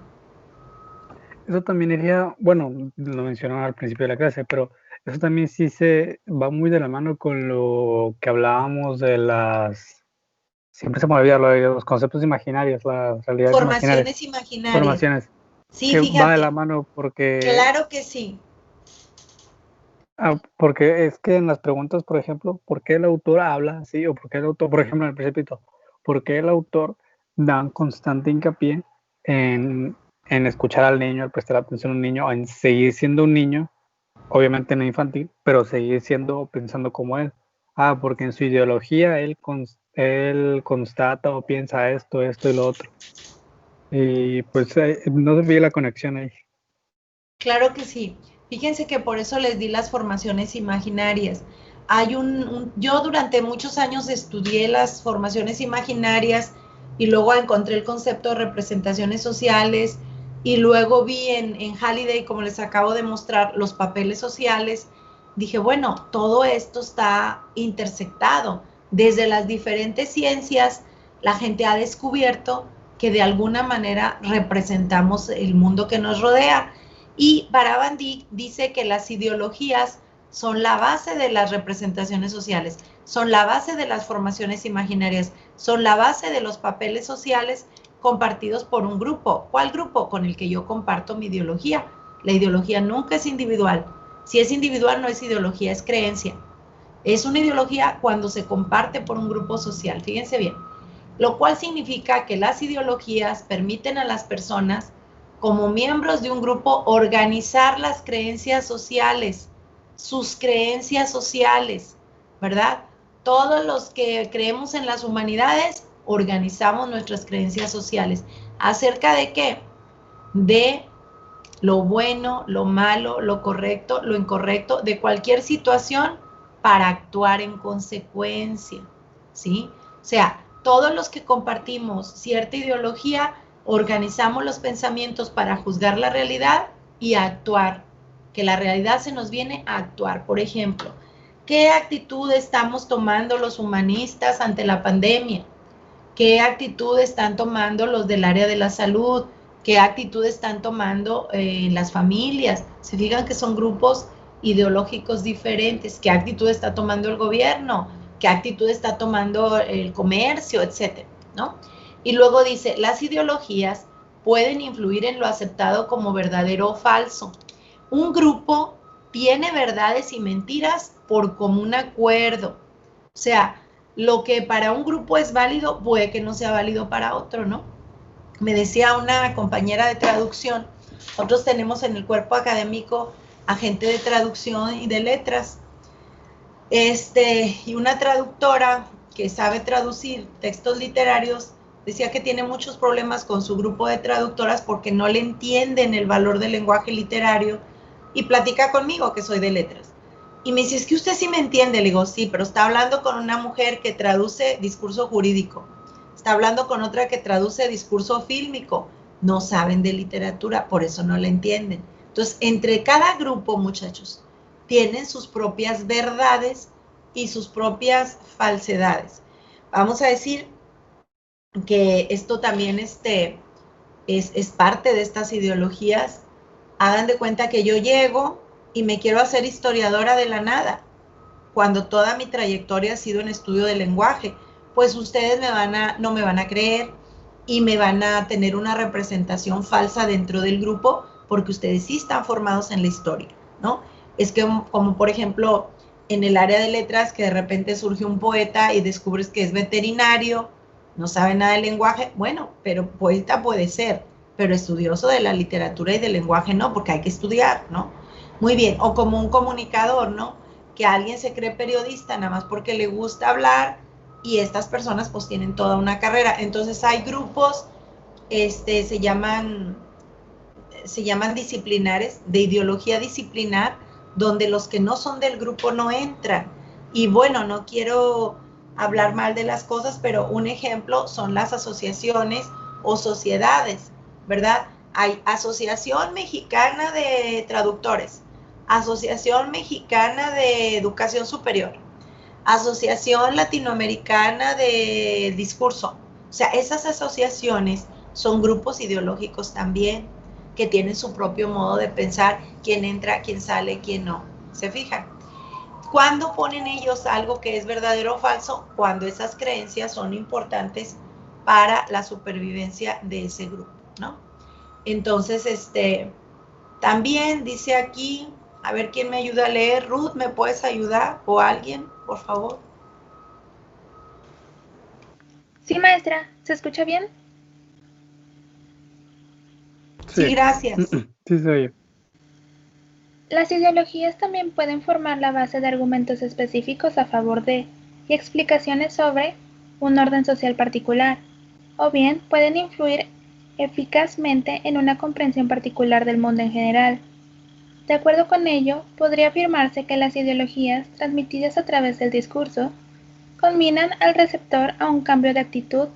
Eso también iría, bueno, lo mencionaron al principio de la clase, pero eso también sí se va muy de la mano con lo que hablábamos de las... Siempre se me olvida lo de los conceptos imaginarios, las realidades Formaciones imaginarias. imaginarias. Formaciones. Sí, que fíjate. va de la mano porque... Claro que sí. Porque es que en las preguntas, por ejemplo, ¿por qué el autor habla así? O ¿por qué el autor, por ejemplo, en el Principito, ¿por qué el autor da un constante hincapié en escuchar al niño, en prestar atención a un niño, en seguir siendo un niño, obviamente no infantil, pero seguir siendo, pensando como él? Porque en su ideología él constata o piensa esto y lo otro. Y pues no se ve la conexión ahí. Claro que sí. Fíjense que por eso les di las formaciones imaginarias. Hay yo durante muchos años estudié las formaciones imaginarias y luego encontré el concepto de representaciones sociales y luego vi en Halliday, como les acabo de mostrar, los papeles sociales. Dije, bueno, todo esto está intersectado. Desde las diferentes ciencias, la gente ha descubierto que de alguna manera representamos el mundo que nos rodea. Y Barabandi dice que las ideologías son la base de las representaciones sociales, son la base de las formaciones imaginarias, son la base de los papeles sociales compartidos por un grupo. ¿Cuál grupo? Con el que yo comparto mi ideología. La ideología nunca es individual. Si es individual, no es ideología, es creencia. Es una ideología cuando se comparte por un grupo social. Fíjense bien. Lo cual significa que las ideologías permiten a las personas, como miembros de un grupo, organizar las creencias sociales, sus creencias sociales, ¿verdad? Todos los que creemos en las humanidades organizamos nuestras creencias sociales. ¿Acerca de qué? De lo bueno, lo malo, lo correcto, lo incorrecto, de cualquier situación para actuar en consecuencia, ¿sí? O sea, todos los que compartimos cierta ideología organizamos los pensamientos para juzgar la realidad y actuar, que la realidad se nos viene a actuar. Por ejemplo, ¿qué actitud estamos tomando los humanistas ante la pandemia? ¿Qué actitud están tomando los del área de la salud? ¿Qué actitud están tomando las familias? Se fijan que son grupos ideológicos diferentes. ¿Qué actitud está tomando el gobierno? ¿Qué actitud está tomando el comercio, etcétera, ¿no? Y luego dice, las ideologías pueden influir en lo aceptado como verdadero o falso. Un grupo tiene verdades y mentiras por común acuerdo. O sea, lo que para un grupo es válido puede que no sea válido para otro, ¿no? Me decía una compañera de traducción, nosotros tenemos en el cuerpo académico a gente de traducción y de letras, y una traductora que sabe traducir textos literarios decía que tiene muchos problemas con su grupo de traductoras porque no le entienden el valor del lenguaje literario y platica conmigo, que soy de letras. Y me dice, es que usted sí me entiende. Le digo, sí, pero está hablando con una mujer que traduce discurso jurídico. Está hablando con otra que traduce discurso fílmico. No saben de literatura, por eso no la entienden. Entonces, entre cada grupo, muchachos, tienen sus propias verdades y sus propias falsedades. Vamos a decir que esto también es parte de estas ideologías. Hagan de cuenta que yo llego y me quiero hacer historiadora de la nada, cuando toda mi trayectoria ha sido en estudio del lenguaje, pues ustedes no me van a creer y me van a tener una representación falsa dentro del grupo, porque ustedes sí están formados en la historia, ¿no? Es que como por ejemplo en el área de letras, que de repente surge un poeta y descubres que es veterinario, no sabe nada del lenguaje, bueno, pero poeta puede ser, pero estudioso de la literatura y del lenguaje no, porque hay que estudiar, ¿no? Muy bien, o como un comunicador, ¿no? Que alguien se cree periodista nada más porque le gusta hablar, y estas personas pues tienen toda una carrera. Entonces hay grupos, se llaman disciplinares, de ideología disciplinar, donde los que no son del grupo no entran. Y bueno, no quiero hablar mal de las cosas, pero un ejemplo son las asociaciones o sociedades, ¿verdad? Hay Asociación Mexicana de Traductores, Asociación Mexicana de Educación Superior, Asociación Latinoamericana de Discurso. O sea, esas asociaciones son grupos ideológicos también, que tienen su propio modo de pensar, quién entra, quién sale, quién no. ¿Se fijan? ¿Cuándo ponen ellos algo que es verdadero o falso? Cuando esas creencias son importantes para la supervivencia de ese grupo, ¿no? Entonces, también dice aquí, a ver quién me ayuda a leer. Ruth, ¿me puedes ayudar? ¿O alguien, por favor? Sí, maestra, ¿se escucha bien? Sí, gracias. Sí, se oye. Las ideologías también pueden formar la base de argumentos específicos a favor de y explicaciones sobre un orden social particular, o bien pueden influir eficazmente en una comprensión particular del mundo en general. De acuerdo con ello, podría afirmarse que las ideologías transmitidas a través del discurso conminan al receptor a un cambio de actitud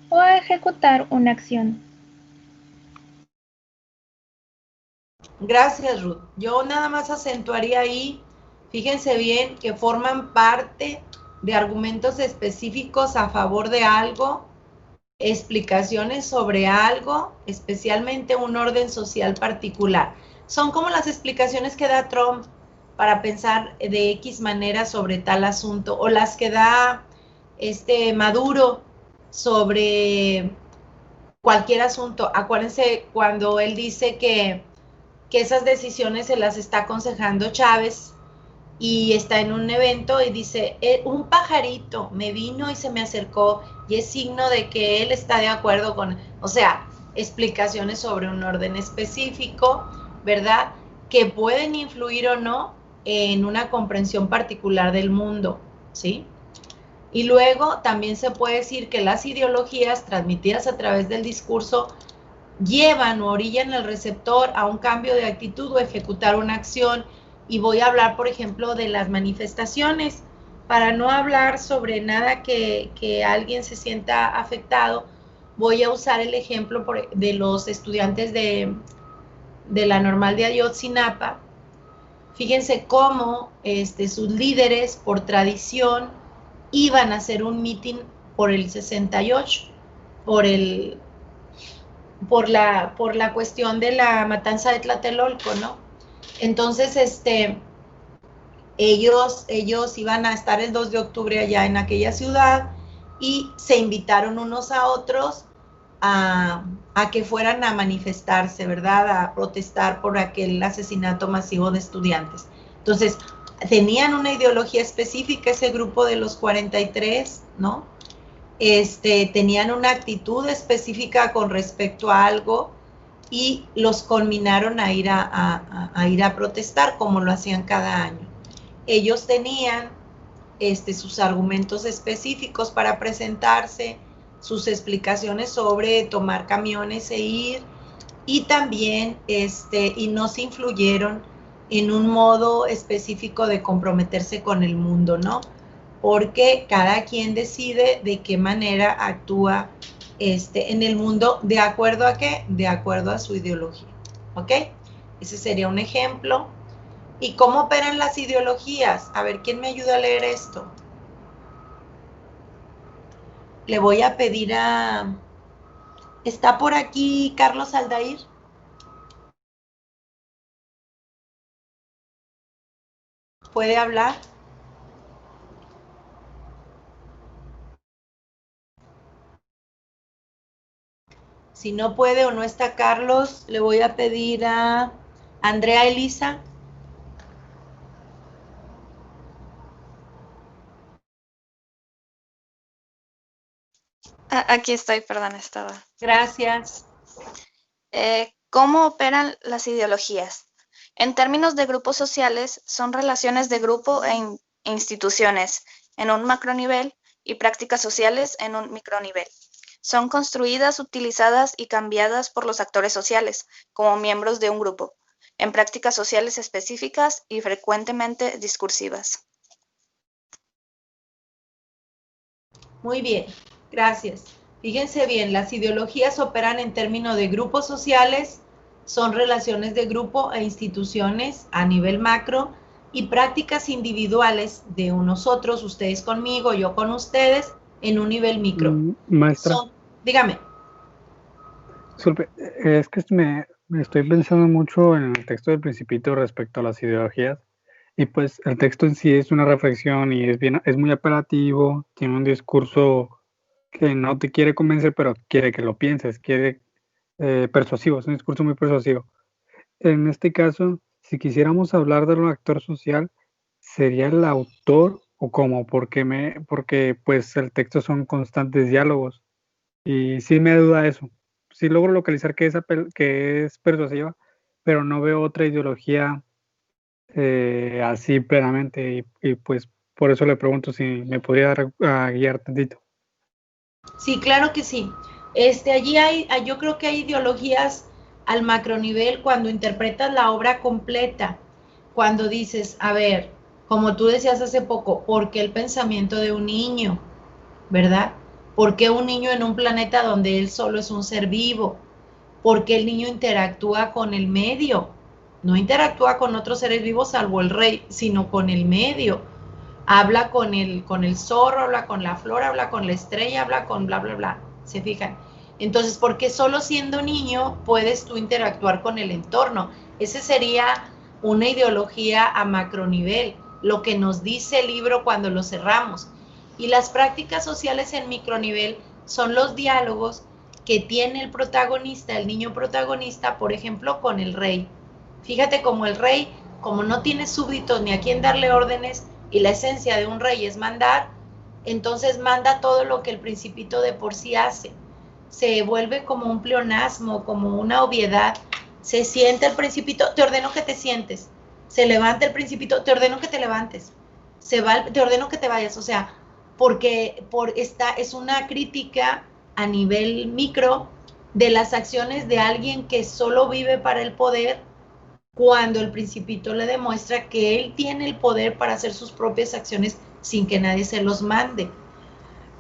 o a ejecutar una acción. Gracias, Ruth. Yo nada más acentuaría ahí, fíjense bien, que forman parte de argumentos específicos a favor de algo, explicaciones sobre algo, especialmente un orden social particular. Son como las explicaciones que da Trump para pensar de X manera sobre tal asunto, o las que da Maduro sobre cualquier asunto. Acuérdense cuando él dice que esas decisiones se las está aconsejando Chávez y está en un evento y dice, un pajarito me vino y se me acercó y es signo de que él está de acuerdo con, o sea, explicaciones sobre un orden específico, ¿verdad? Que pueden influir o no en una comprensión particular del mundo, ¿sí? Y luego también se puede decir que las ideologías transmitidas a través del discurso llevan o orillan al receptor a un cambio de actitud o ejecutar una acción. Y voy a hablar, por ejemplo, de las manifestaciones, para no hablar sobre nada que alguien se sienta afectado. Voy a usar el ejemplo de los estudiantes de la Normal de Ayotzinapa. Fíjense cómo sus líderes, por tradición, iban a hacer un mitin por el 68, por la cuestión de la matanza de Tlatelolco, ¿no? Entonces, ellos iban a estar el 2 de octubre allá en aquella ciudad y se invitaron unos a otros a que fueran a manifestarse, ¿verdad? A protestar por aquel asesinato masivo de estudiantes. Entonces, tenían una ideología específica ese grupo de los 43, ¿no? Tenían una actitud específica con respecto a algo y los conminaron a ir a protestar como lo hacían cada año. Ellos tenían sus argumentos específicos para presentarse, sus explicaciones sobre tomar camiones e ir, y también y no se influyeron en un modo específico de comprometerse con el mundo, ¿no? Porque cada quien decide de qué manera actúa en el mundo, ¿de acuerdo a qué? De acuerdo a su ideología, ¿ok? Ese sería un ejemplo. ¿Y cómo operan las ideologías? A ver, ¿quién me ayuda a leer esto? Le voy a pedir a... ¿Está por aquí Carlos Aldair? ¿Puede hablar? Si no puede o no está Carlos, le voy a pedir a Andrea Elisa. Aquí estoy, perdón, estaba. Gracias. ¿Cómo operan las ideologías? En términos de grupos sociales, son relaciones de grupo e instituciones en un macronivel y prácticas sociales en un micronivel. Son construidas, utilizadas y cambiadas por los actores sociales como miembros de un grupo. en prácticas sociales específicas y frecuentemente discursivas. Muy bien, gracias. Fíjense bien, las ideologías operan en términos de grupos sociales, son relaciones de grupo e instituciones a nivel macro y prácticas individuales de nosotros, ustedes conmigo, yo con ustedes, en un nivel micro. Maestra. Dígame. Disculpe, es que me estoy pensando mucho en el texto del Principito respecto a las ideologías, y pues el texto en sí es una reflexión y es muy apelativo, tiene un discurso que no te quiere convencer, pero quiere que lo pienses, quiere persuasivo, es un discurso muy persuasivo. En este caso, si quisiéramos hablar de un actor social, ¿sería el autor o cómo? Porque pues el texto son constantes diálogos y sí me duda eso. Sí logro localizar que es persuasiva, pero no veo otra ideología así plenamente y pues por eso le pregunto si me podría guiar tantito. Sí, claro que sí. Yo creo que hay ideologías al macronivel cuando interpretas la obra completa, cuando dices, a ver, como tú decías hace poco, ¿por qué el pensamiento de un niño? ¿Verdad? ¿Por qué un niño en un planeta donde él solo es un ser vivo? ¿Por qué el niño interactúa con el medio? No interactúa con otros seres vivos salvo el rey, sino con el medio. Habla con el zorro, habla con la flor, habla con la estrella, habla con bla, bla, bla. ¿Se fijan? Entonces, porque solo siendo niño puedes tú interactuar con el entorno. Ese sería una ideología a macronivel, lo que nos dice el libro cuando lo cerramos. Y las prácticas sociales en micronivel son los diálogos que tiene el protagonista, el niño protagonista, por ejemplo, con el rey. Fíjate como el rey, como no tiene súbditos ni a quién darle órdenes, y la esencia de un rey es mandar, entonces manda todo lo que el principito de por sí hace. Se vuelve como un pleonasmo, como una obviedad. Se sienta el principito, te ordeno que te sientes. Se levanta el principito, te ordeno que te levantes. Se va, te ordeno que te vayas. O sea, porque esta es una crítica a nivel micro de las acciones de alguien que solo vive para el poder, cuando el principito le demuestra que él tiene el poder para hacer sus propias acciones sin que nadie se los mande.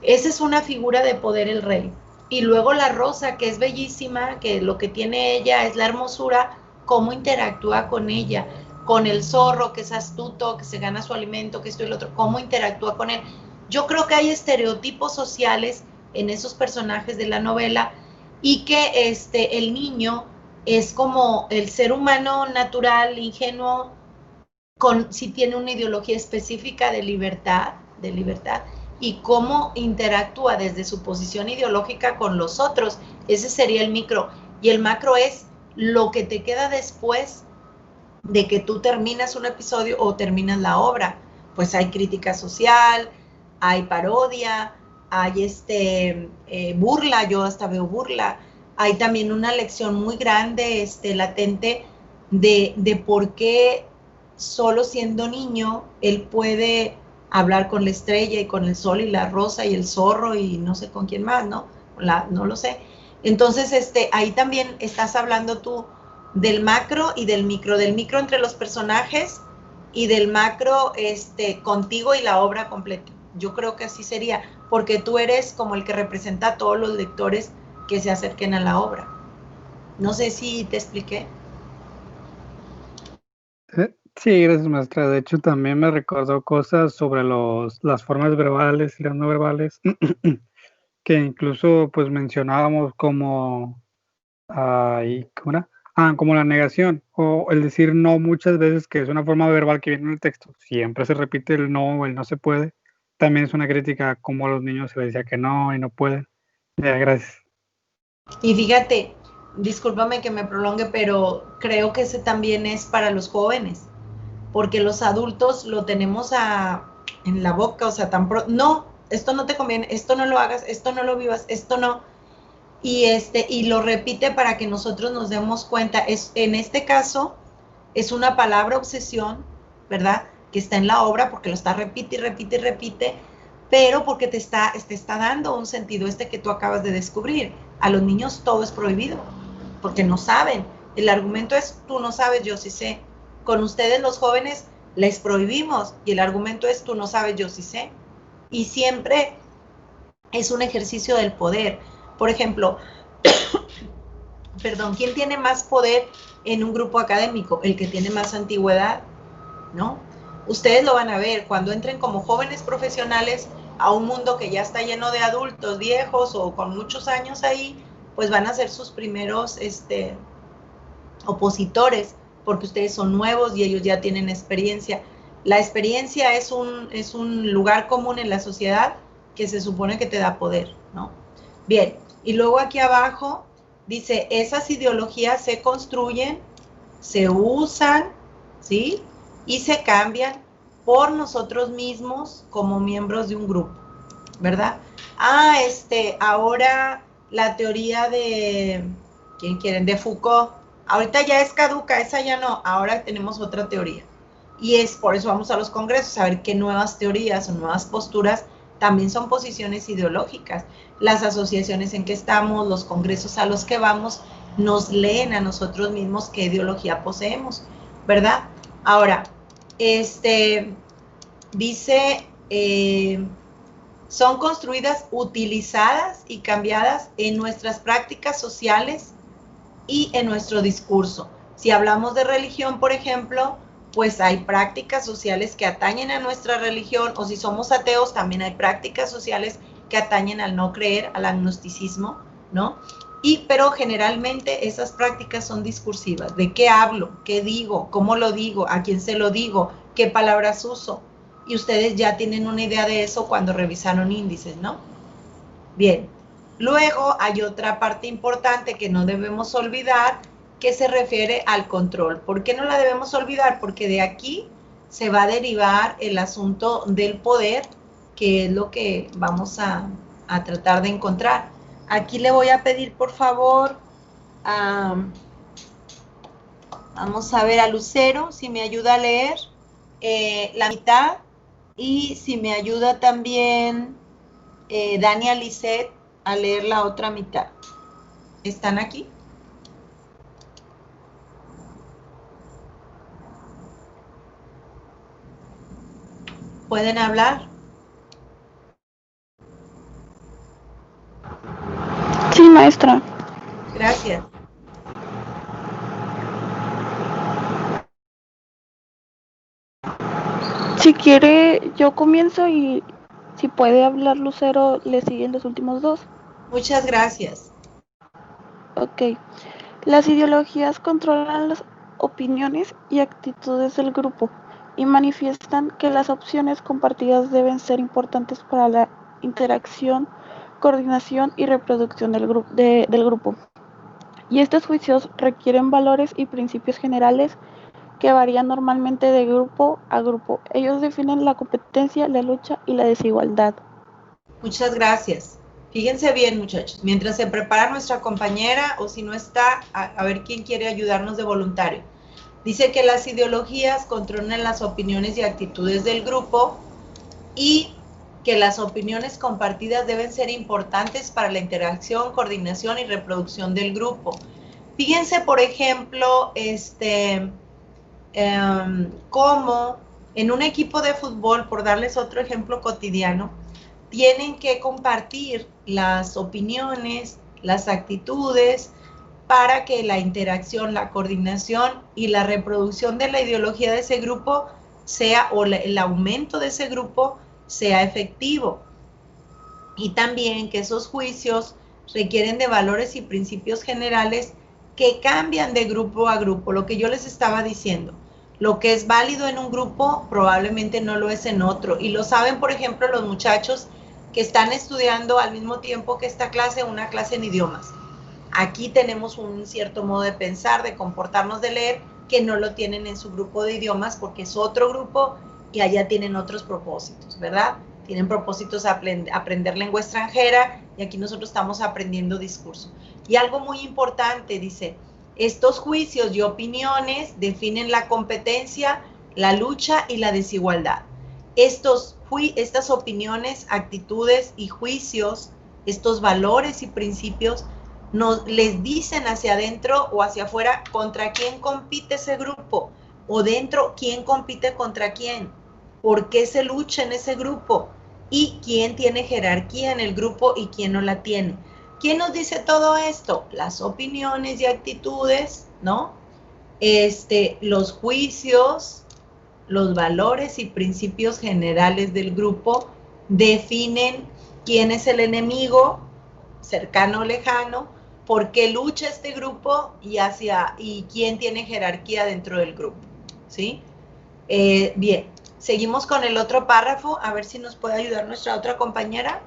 Esa es una figura de poder, el rey. Y luego la rosa, que es bellísima, que lo que tiene ella es la hermosura, cómo interactúa con ella, con el zorro, que es astuto, que se gana su alimento, que esto y lo otro, cómo interactúa con él. Yo creo que hay estereotipos sociales en esos personajes de la novela y que el niño es como el ser humano natural, ingenuo, si tiene una ideología específica de libertad, y cómo interactúa desde su posición ideológica con los otros. Ese sería el micro. Y el macro es lo que te queda después de que tú terminas un episodio o terminas la obra. Pues hay crítica social, hay parodia, hay burla, yo hasta veo burla. Hay también una lección muy grande, latente, de por qué solo siendo niño él puede hablar con la estrella y con el sol y la rosa y el zorro y no sé con quién más, ¿no? No lo sé. Entonces, ahí también estás hablando tú del macro y del micro entre los personajes y del macro contigo y la obra completa. Yo creo que así sería, porque tú eres como el que representa a todos los lectores que se acerquen a la obra. No sé si te expliqué. Sí, gracias, maestra. De hecho, también me recordó cosas sobre las formas verbales y las no verbales, que incluso pues mencionábamos como, ¿cómo era? Como la negación, o el decir no muchas veces, que es una forma verbal que viene en el texto. Siempre se repite el no o el no se puede. También es una crítica a cómo a los niños se les decía que no y no pueden. Ya, gracias. Y fíjate, discúlpame que me prolongue, pero creo que ese también es para los jóvenes, porque los adultos lo tenemos en la boca, o sea, no, esto no te conviene, esto no lo hagas, esto no lo vivas, esto no, y lo repite para que nosotros nos demos cuenta. En este caso, es una palabra obsesión, ¿verdad? Que está en la obra porque lo está repite y repite y repite, pero porque te está dando un sentido que tú acabas de descubrir. A los niños todo es prohibido, porque no saben. El argumento es, tú no sabes, yo sí sé. Con ustedes los jóvenes les prohibimos y el argumento es, tú no sabes, yo sí sé. Y siempre es un ejercicio del poder. Por ejemplo, perdón, ¿quién tiene más poder en un grupo académico? El que tiene más antigüedad, ¿no? Ustedes lo van a ver cuando entren como jóvenes profesionales a un mundo que ya está lleno de adultos viejos o con muchos años ahí, pues van a ser sus primeros opositores, porque ustedes son nuevos y ellos ya tienen experiencia. La experiencia es un lugar común en la sociedad que se supone que te da poder, ¿no? Bien, y luego aquí abajo dice, esas ideologías se construyen, se usan, ¿sí? Y se cambian por nosotros mismos como miembros de un grupo, ¿verdad? Ahora la teoría de, ¿quién quieren? De Foucault, ahorita ya es caduca, esa ya no, ahora tenemos otra teoría. Y es por eso vamos a los congresos, a ver qué nuevas teorías o nuevas posturas también son posiciones ideológicas. Las asociaciones en que estamos, los congresos a los que vamos, nos leen a nosotros mismos qué ideología poseemos, ¿verdad? Ahora, dice, son construidas, utilizadas y cambiadas en nuestras prácticas sociales y en nuestro discurso. Si hablamos de religión, por ejemplo, pues hay prácticas sociales que atañen a nuestra religión, o si somos ateos, también hay prácticas sociales que atañen al no creer, al agnosticismo, ¿no? Pero generalmente esas prácticas son discursivas. ¿De qué hablo? ¿Qué digo? ¿Cómo lo digo? ¿A quién se lo digo? ¿Qué palabras uso? Y ustedes ya tienen una idea de eso cuando revisaron índices, ¿no? Bien. Luego hay otra parte importante que no debemos olvidar, que se refiere al control. ¿Por qué no la debemos olvidar? Porque de aquí se va a derivar el asunto del poder, que es lo que vamos a tratar de encontrar. Aquí le voy a pedir, por favor, vamos a ver a Lucero, si me ayuda a leer la mitad, y si me ayuda también Dania Lisset a leer la otra mitad. ¿Están aquí? ¿Pueden hablar? Sí, maestra. Gracias. Si quiere, yo comienzo y si puede hablar Lucero, le siguen los últimos dos. Muchas gracias. Ok. Las ideologías controlan las opiniones y actitudes del grupo y manifiestan que las opciones compartidas deben ser importantes para la interacción, coordinación y reproducción del grupo. Y estos juicios requieren valores y principios generales que varían normalmente de grupo a grupo. Ellos definen la competencia, la lucha y la desigualdad. Muchas gracias. Fíjense bien, muchachos, mientras se prepara nuestra compañera, o si no está, a ver quién quiere ayudarnos de voluntario. Dice que las ideologías controlan las opiniones y actitudes del grupo y que las opiniones compartidas deben ser importantes para la interacción, coordinación y reproducción del grupo. Fíjense, por ejemplo, cómo en un equipo de fútbol, por darles otro ejemplo cotidiano, tienen que compartir las opiniones, las actitudes, para que la interacción, la coordinación y la reproducción de la ideología de ese grupo sea, o el aumento de ese grupo sea efectivo. Y también que esos juicios requieren de valores y principios generales que cambian de grupo a grupo. Lo que yo les estaba diciendo, lo que es válido en un grupo probablemente no lo es en otro. Y lo saben, por ejemplo, los muchachos que están estudiando al mismo tiempo que esta clase, una clase en idiomas. Aquí tenemos un cierto modo de pensar, de comportarnos, de leer, que no lo tienen en su grupo de idiomas porque es otro grupo y allá tienen otros propósitos, ¿verdad? Tienen propósitos aprender lengua extranjera y aquí nosotros estamos aprendiendo discurso. Y algo muy importante, dice, estos juicios y opiniones definen la competencia, la lucha y la desigualdad. Estas opiniones, actitudes y juicios, estos valores y principios les dicen hacia adentro o hacia afuera contra quién compite ese grupo, o dentro quién compite contra quién, por qué se lucha en ese grupo, y quién tiene jerarquía en el grupo y quién no la tiene. ¿Quién nos dice todo esto? Las opiniones y actitudes, ¿no? Los juicios, los valores y principios generales del grupo definen quién es el enemigo, cercano o lejano, por qué lucha este grupo y quién tiene jerarquía dentro del grupo, ¿sí? Bien, seguimos con el otro párrafo, a ver si nos puede ayudar nuestra otra compañera.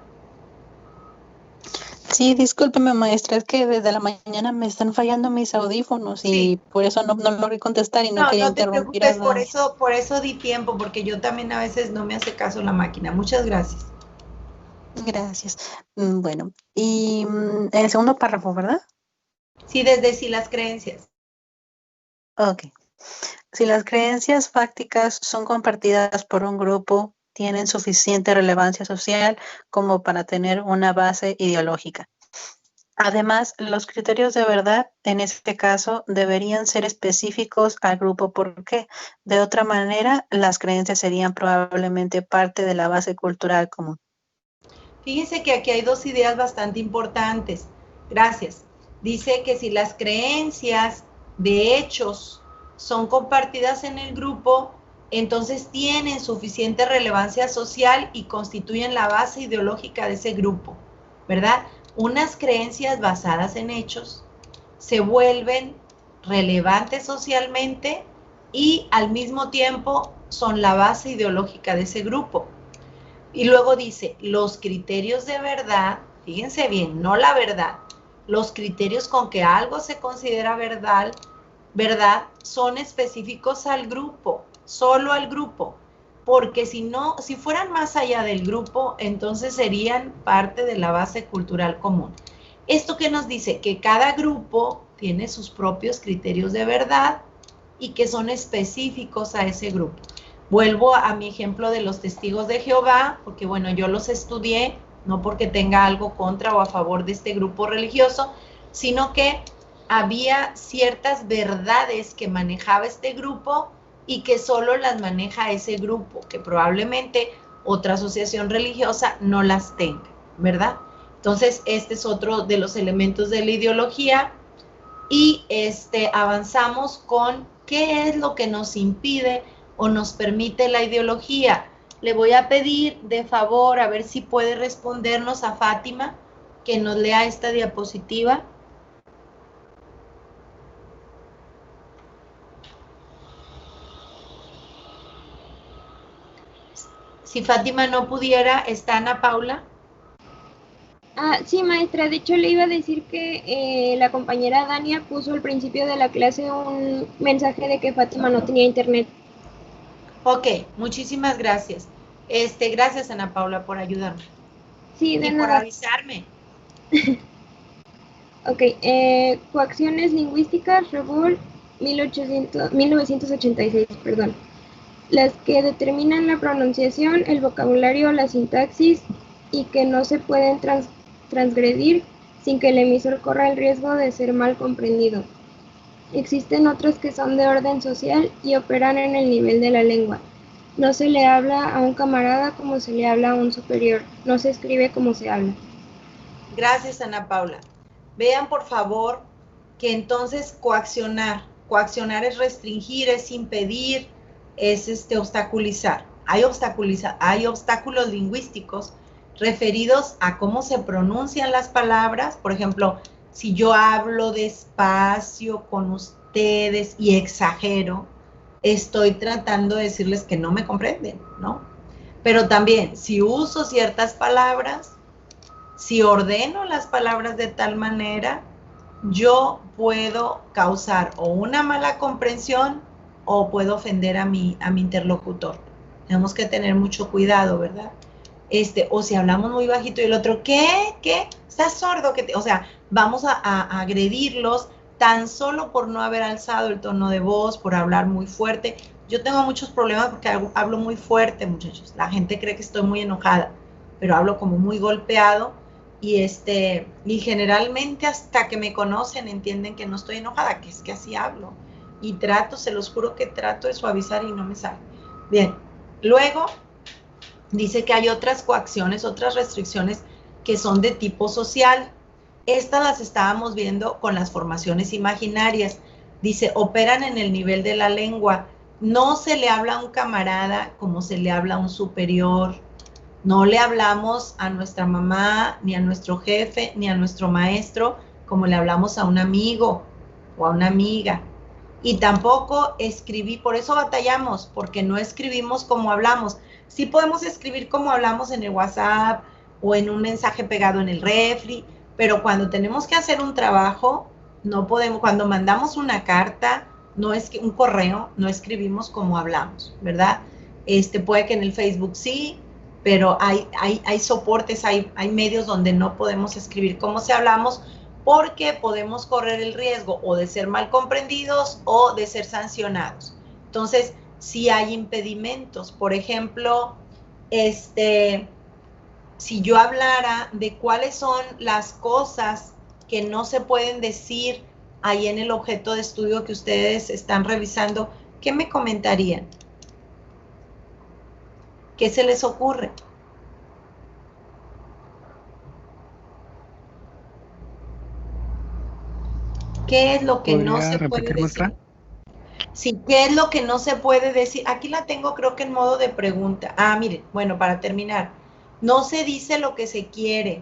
Sí, discúlpeme, maestra, es que desde la mañana me están fallando mis audífonos y por eso no logré contestar y no quería interrumpir. No te preocupes, por eso di tiempo, porque yo también a veces no me hace caso la máquina. Muchas gracias. Gracias. Bueno, y el segundo párrafo, ¿verdad? Sí, desde si las creencias. Ok. Si las creencias fácticas son compartidas por un grupo, tienen suficiente relevancia social como para tener una base ideológica. Además, los criterios de verdad, en este caso, deberían ser específicos al grupo porque, de otra manera, las creencias serían probablemente parte de la base cultural común. Fíjense que aquí hay dos ideas bastante importantes. Gracias. Dice que si las creencias de hechos son compartidas en el grupo, entonces tienen suficiente relevancia social y constituyen la base ideológica de ese grupo, ¿verdad? Unas creencias basadas en hechos se vuelven relevantes socialmente y al mismo tiempo son la base ideológica de ese grupo. Y luego dice, los criterios de verdad, fíjense bien, no la verdad, los criterios con que algo se considera verdad son específicos al grupo, solo al grupo, porque si fueran más allá del grupo, entonces serían parte de la base cultural común. ¿Esto qué nos dice? Que cada grupo tiene sus propios criterios de verdad y que son específicos a ese grupo. Vuelvo a mi ejemplo de los testigos de Jehová, porque bueno, yo los estudié, no porque tenga algo contra o a favor de este grupo religioso, sino que había ciertas verdades que manejaba este grupo y que solo las maneja ese grupo, que probablemente otra asociación religiosa no las tenga, ¿verdad? Entonces, este es otro de los elementos de la ideología y avanzamos con qué es lo que nos impide o nos permite la ideología. Le voy a pedir de favor, a ver si puede respondernos a Fátima, que nos lea esta diapositiva. Si Fátima no pudiera, ¿está Ana Paula? Sí, maestra, de hecho le iba a decir que la compañera Dania puso al principio de la clase un mensaje de que Fátima no tenía internet. Ok, muchísimas gracias. Gracias, Ana Paula, por ayudarme. Sí, de y nada. por avisarme. Ok, coacciones lingüísticas, Revolt, 1986, perdón. Las que determinan la pronunciación, el vocabulario, la sintaxis y que no se pueden transgredir sin que el emisor corra el riesgo de ser mal comprendido. Existen otras que son de orden social y operan en el nivel de la lengua. No se le habla a un camarada como se le habla a un superior. No se escribe como se habla. Gracias, Ana Paula. Vean, por favor, que entonces coaccionar es restringir, es impedir, es obstaculizar. Hay obstáculos lingüísticos referidos a cómo se pronuncian las palabras. Por ejemplo, si yo hablo despacio con ustedes y exagero, estoy tratando de decirles que no me comprenden, ¿no? Pero también, si uso ciertas palabras, si ordeno las palabras de tal manera, yo puedo causar o una mala comprensión o puedo ofender a mi interlocutor. Tenemos que tener mucho cuidado, ¿verdad? O si hablamos muy bajito y el otro, ¿qué? ¿Estás sordo? O sea, vamos a agredirlos tan solo por no haber alzado el tono de voz, por hablar muy fuerte. Yo tengo muchos problemas porque hablo muy fuerte, muchachos. La gente cree que estoy muy enojada, pero hablo como muy golpeado Y generalmente hasta que me conocen entienden que no estoy enojada, que es que así hablo. Y trato, se los juro que trato de suavizar y no me sale. Bien, luego dice que hay otras coacciones, otras restricciones que son de tipo social. Estas las estábamos viendo con las formaciones imaginarias. Dice, operan en el nivel de la lengua. No se le habla a un camarada como se le habla a un superior. No le hablamos a nuestra mamá, ni a nuestro jefe, ni a nuestro maestro, como le hablamos a un amigo o a una amiga. Y tampoco escribí, por eso batallamos, porque no escribimos como hablamos. Sí podemos escribir como hablamos en el WhatsApp o en un mensaje pegado en el refri, pero cuando tenemos que hacer un trabajo, no podemos, cuando mandamos una carta, no es que un correo, no escribimos como hablamos, ¿verdad? Puede que en el Facebook sí, pero hay soportes, hay medios donde no podemos escribir como si hablamos, porque podemos correr el riesgo o de ser mal comprendidos o de ser sancionados. Entonces, sí hay impedimentos. Por ejemplo, si yo hablara de cuáles son las cosas que no se pueden decir ahí en el objeto de estudio que ustedes están revisando, ¿qué me comentarían? ¿Qué se les ocurre? ¿Qué es lo que no se puede decir? Sí, ¿qué es lo que no se puede decir? Aquí la tengo, creo que en modo de pregunta. Ah, miren, bueno, para terminar. No se dice lo que se quiere,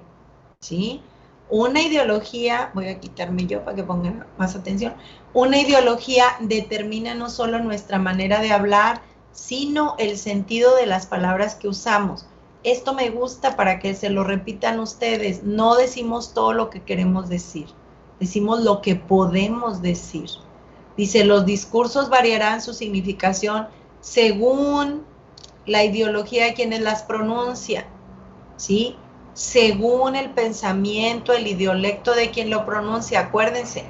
¿sí? Una ideología, voy a quitarme yo para que pongan más atención. Una ideología determina no solo nuestra manera de hablar, sino el sentido de las palabras que usamos. Esto me gusta para que se lo repitan ustedes. No decimos todo lo que queremos decir. Decimos lo que podemos decir. Dice, los discursos variarán su significación según la ideología de quienes las pronuncia, ¿sí? Según el pensamiento, el idiolecto de quien lo pronuncia, acuérdense.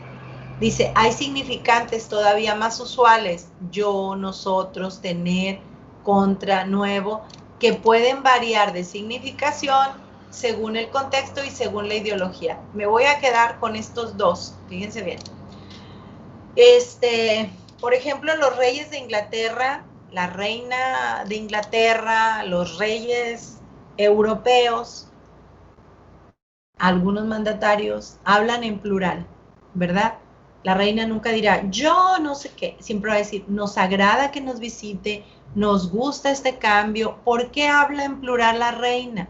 Dice, hay significantes todavía más usuales, yo, nosotros, tener, contra, nuevo, que pueden variar de significación según el contexto y según la ideología. Me voy a quedar con estos dos, fíjense bien. Por ejemplo, los reyes de Inglaterra, la reina de Inglaterra, los reyes europeos, algunos mandatarios hablan en plural, ¿verdad? La reina nunca dirá, yo no sé qué, siempre va a decir, nos agrada que nos visite, nos gusta este cambio. ¿Por qué habla en plural la reina?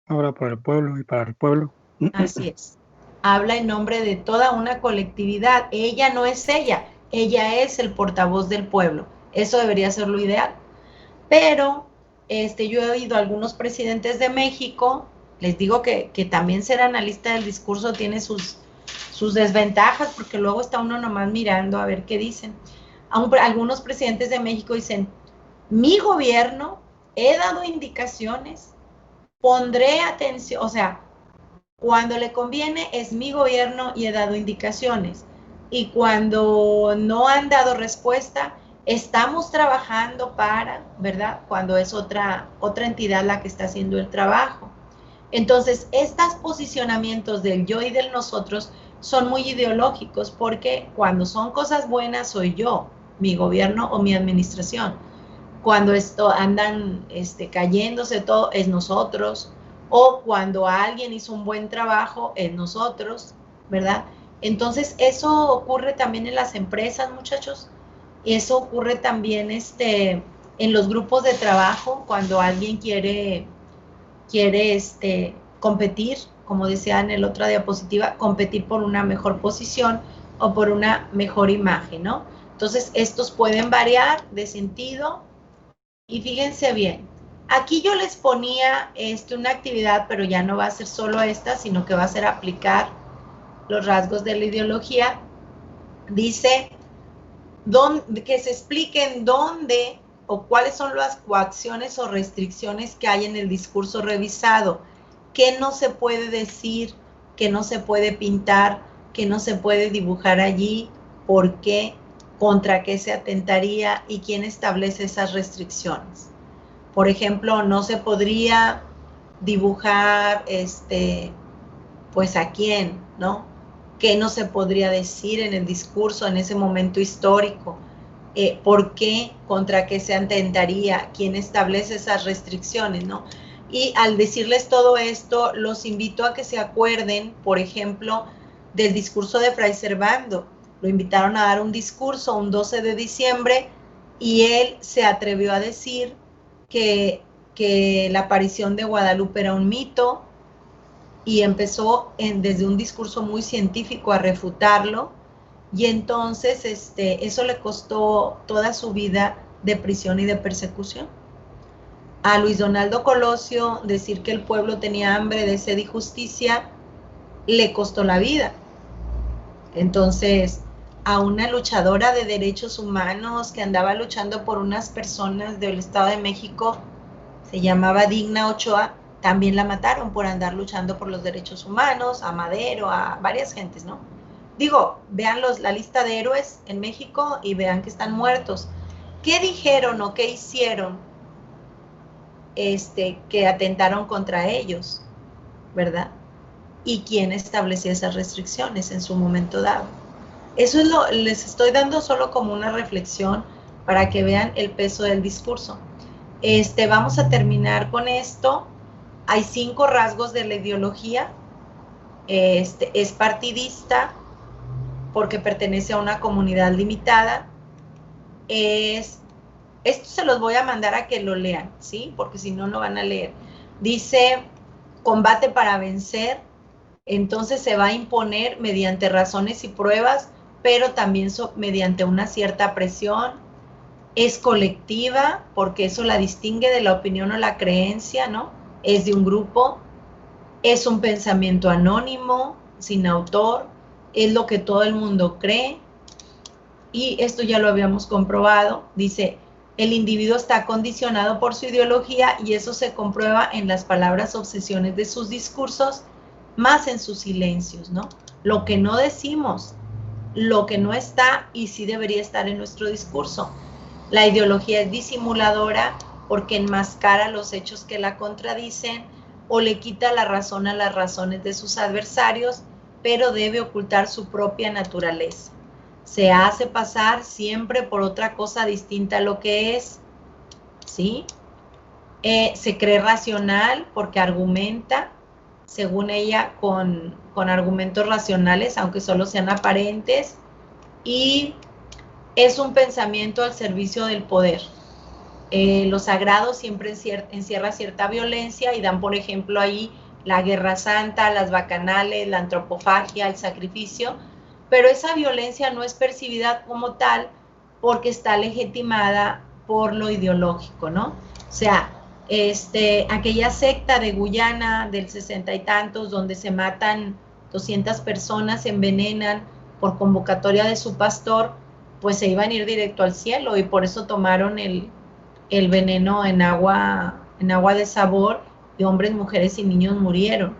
Habla por el pueblo y para el pueblo. Así es. Habla en nombre de toda una colectividad. Ella no es ella es el portavoz del pueblo. Eso debería ser lo ideal. Pero yo he oído a algunos presidentes de México, les digo que también ser analista del discurso tiene sus desventajas, porque luego está uno nomás mirando a ver qué dicen. Algunos presidentes de México dicen, mi gobierno, he dado indicaciones, pondré atención, o sea, cuando le conviene es mi gobierno y he dado indicaciones. Y cuando no han dado respuesta, estamos trabajando para, ¿verdad? Cuando es otra entidad la que está haciendo el trabajo. Entonces, estos posicionamientos del yo y del nosotros son muy ideológicos, porque cuando son cosas buenas soy yo, mi gobierno o mi administración. Cuando andan cayéndose todo, es nosotros. O cuando alguien hizo un buen trabajo, es nosotros, ¿verdad? Entonces, eso ocurre también en las empresas, muchachos. Eso ocurre también en los grupos de trabajo, cuando alguien quiere competir, como decía en la otra diapositiva, competir por una mejor posición o por una mejor imagen, ¿no? Entonces, estos pueden variar de sentido. Y fíjense bien, aquí yo les ponía una actividad, pero ya no va a ser solo esta, sino que va a ser aplicar los rasgos de la ideología. Dice que se expliquen dónde o cuáles son las coacciones o restricciones que hay en el discurso revisado, qué no se puede decir, qué no se puede pintar, qué no se puede dibujar allí, por qué, contra qué se atentaría y quién establece esas restricciones. Por ejemplo, no se podría dibujar, pues a quién, ¿no? ¿Qué no se podría decir en el discurso en ese momento histórico? ¿Por qué? ¿Contra qué se atentaría? ¿Quién establece esas restricciones, no? Y al decirles todo esto, los invito a que se acuerden, por ejemplo, del discurso de Fray Servando. Lo invitaron a dar un discurso un 12 de diciembre y él se atrevió a decir que la aparición de Guadalupe era un mito y empezó desde un discurso muy científico a refutarlo, y entonces eso le costó toda su vida de prisión y de persecución. A Luis Donaldo Colosio decir que el pueblo tenía hambre de sed y justicia le costó la vida. Entonces, a una luchadora de derechos humanos que andaba luchando por unas personas del Estado de México, se llamaba Digna Ochoa, también la mataron por andar luchando por los derechos humanos, a Madero, a varias gentes, ¿no? Digo, vean la lista de héroes en México y vean que están muertos. ¿Qué dijeron o qué hicieron que atentaron contra ellos, verdad? ¿Y quién establecía esas restricciones en su momento dado? Eso les estoy dando solo como una reflexión para que vean el peso del discurso. Vamos a terminar con esto. Hay 5 rasgos de la ideología. Es partidista porque pertenece a una comunidad limitada. Esto se los voy a mandar a que lo lean, ¿sí? Porque si no, no van a leer. Dice, combate para vencer. Entonces se va a imponer mediante razones y pruebas, pero también mediante una cierta presión. Es colectiva, porque eso la distingue de la opinión o la creencia, ¿no? Es de un grupo. Es un pensamiento anónimo, sin autor. Es lo que todo el mundo cree. Y esto ya lo habíamos comprobado. Dice, el individuo está condicionado por su ideología y eso se comprueba en las palabras obsesiones de sus discursos, más en sus silencios, ¿no? Lo que no decimos, lo que no está y sí debería estar en nuestro discurso. La ideología es disimuladora porque enmascara los hechos que la contradicen o le quita la razón a las razones de sus adversarios, pero debe ocultar su propia naturaleza. Se hace pasar siempre por otra cosa distinta a lo que es, ¿sí? Se cree racional porque argumenta, según ella, con argumentos racionales, aunque solo sean aparentes, y es un pensamiento al servicio del poder. Lo sagrado siempre encierra cierta violencia y dan, por ejemplo, ahí la guerra santa, las bacanales, la antropofagia, el sacrificio, pero esa violencia no es percibida como tal porque está legitimada por lo ideológico, ¿no? O sea, aquella secta de Guyana del 60 y tantos, donde se matan 200 personas, se envenenan por convocatoria de su pastor, pues se iban a ir directo al cielo y por eso tomaron el veneno en agua de sabor y hombres, mujeres y niños murieron.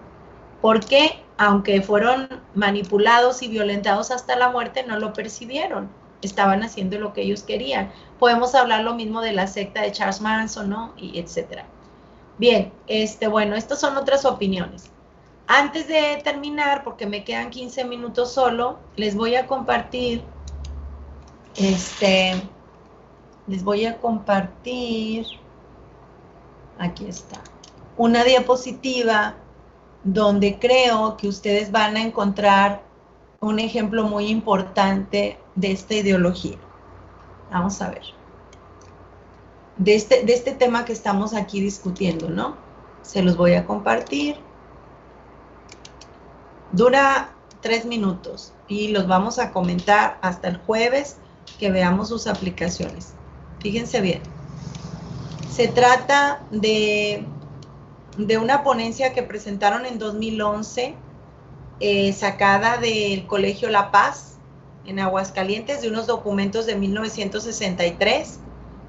Porque aunque fueron manipulados y violentados hasta la muerte, no lo percibieron. Estaban haciendo lo que ellos querían. Podemos hablar lo mismo de la secta de Charles Manson, ¿no? Y etcétera. Bien, bueno, estas son otras opiniones. Antes de terminar, porque me quedan 15 minutos solo, les voy a compartir, aquí está, una diapositiva donde creo que ustedes van a encontrar un ejemplo muy importante de esta ideología. Vamos a ver. De este tema que estamos aquí discutiendo, ¿no? Se los voy a compartir. Dura 3 minutos y los vamos a comentar hasta el jueves que veamos sus aplicaciones. Fíjense bien. Se trata de una ponencia que presentaron en 2011, sacada del Colegio La Paz, en Aguascalientes, de unos documentos de 1963.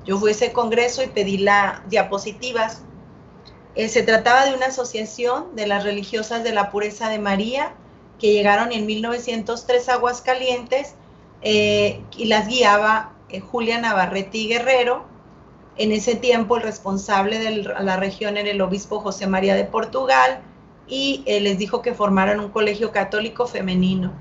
Yo fui a ese congreso y pedí las diapositivas. Se trataba de una asociación de las religiosas de la pureza de María, que llegaron en 1903 a Aguascalientes, y las guiaba Julia Navarrete y Guerrero. En ese tiempo el responsable de la región era el obispo José María de Portugal y les dijo que formaran un colegio católico femenino.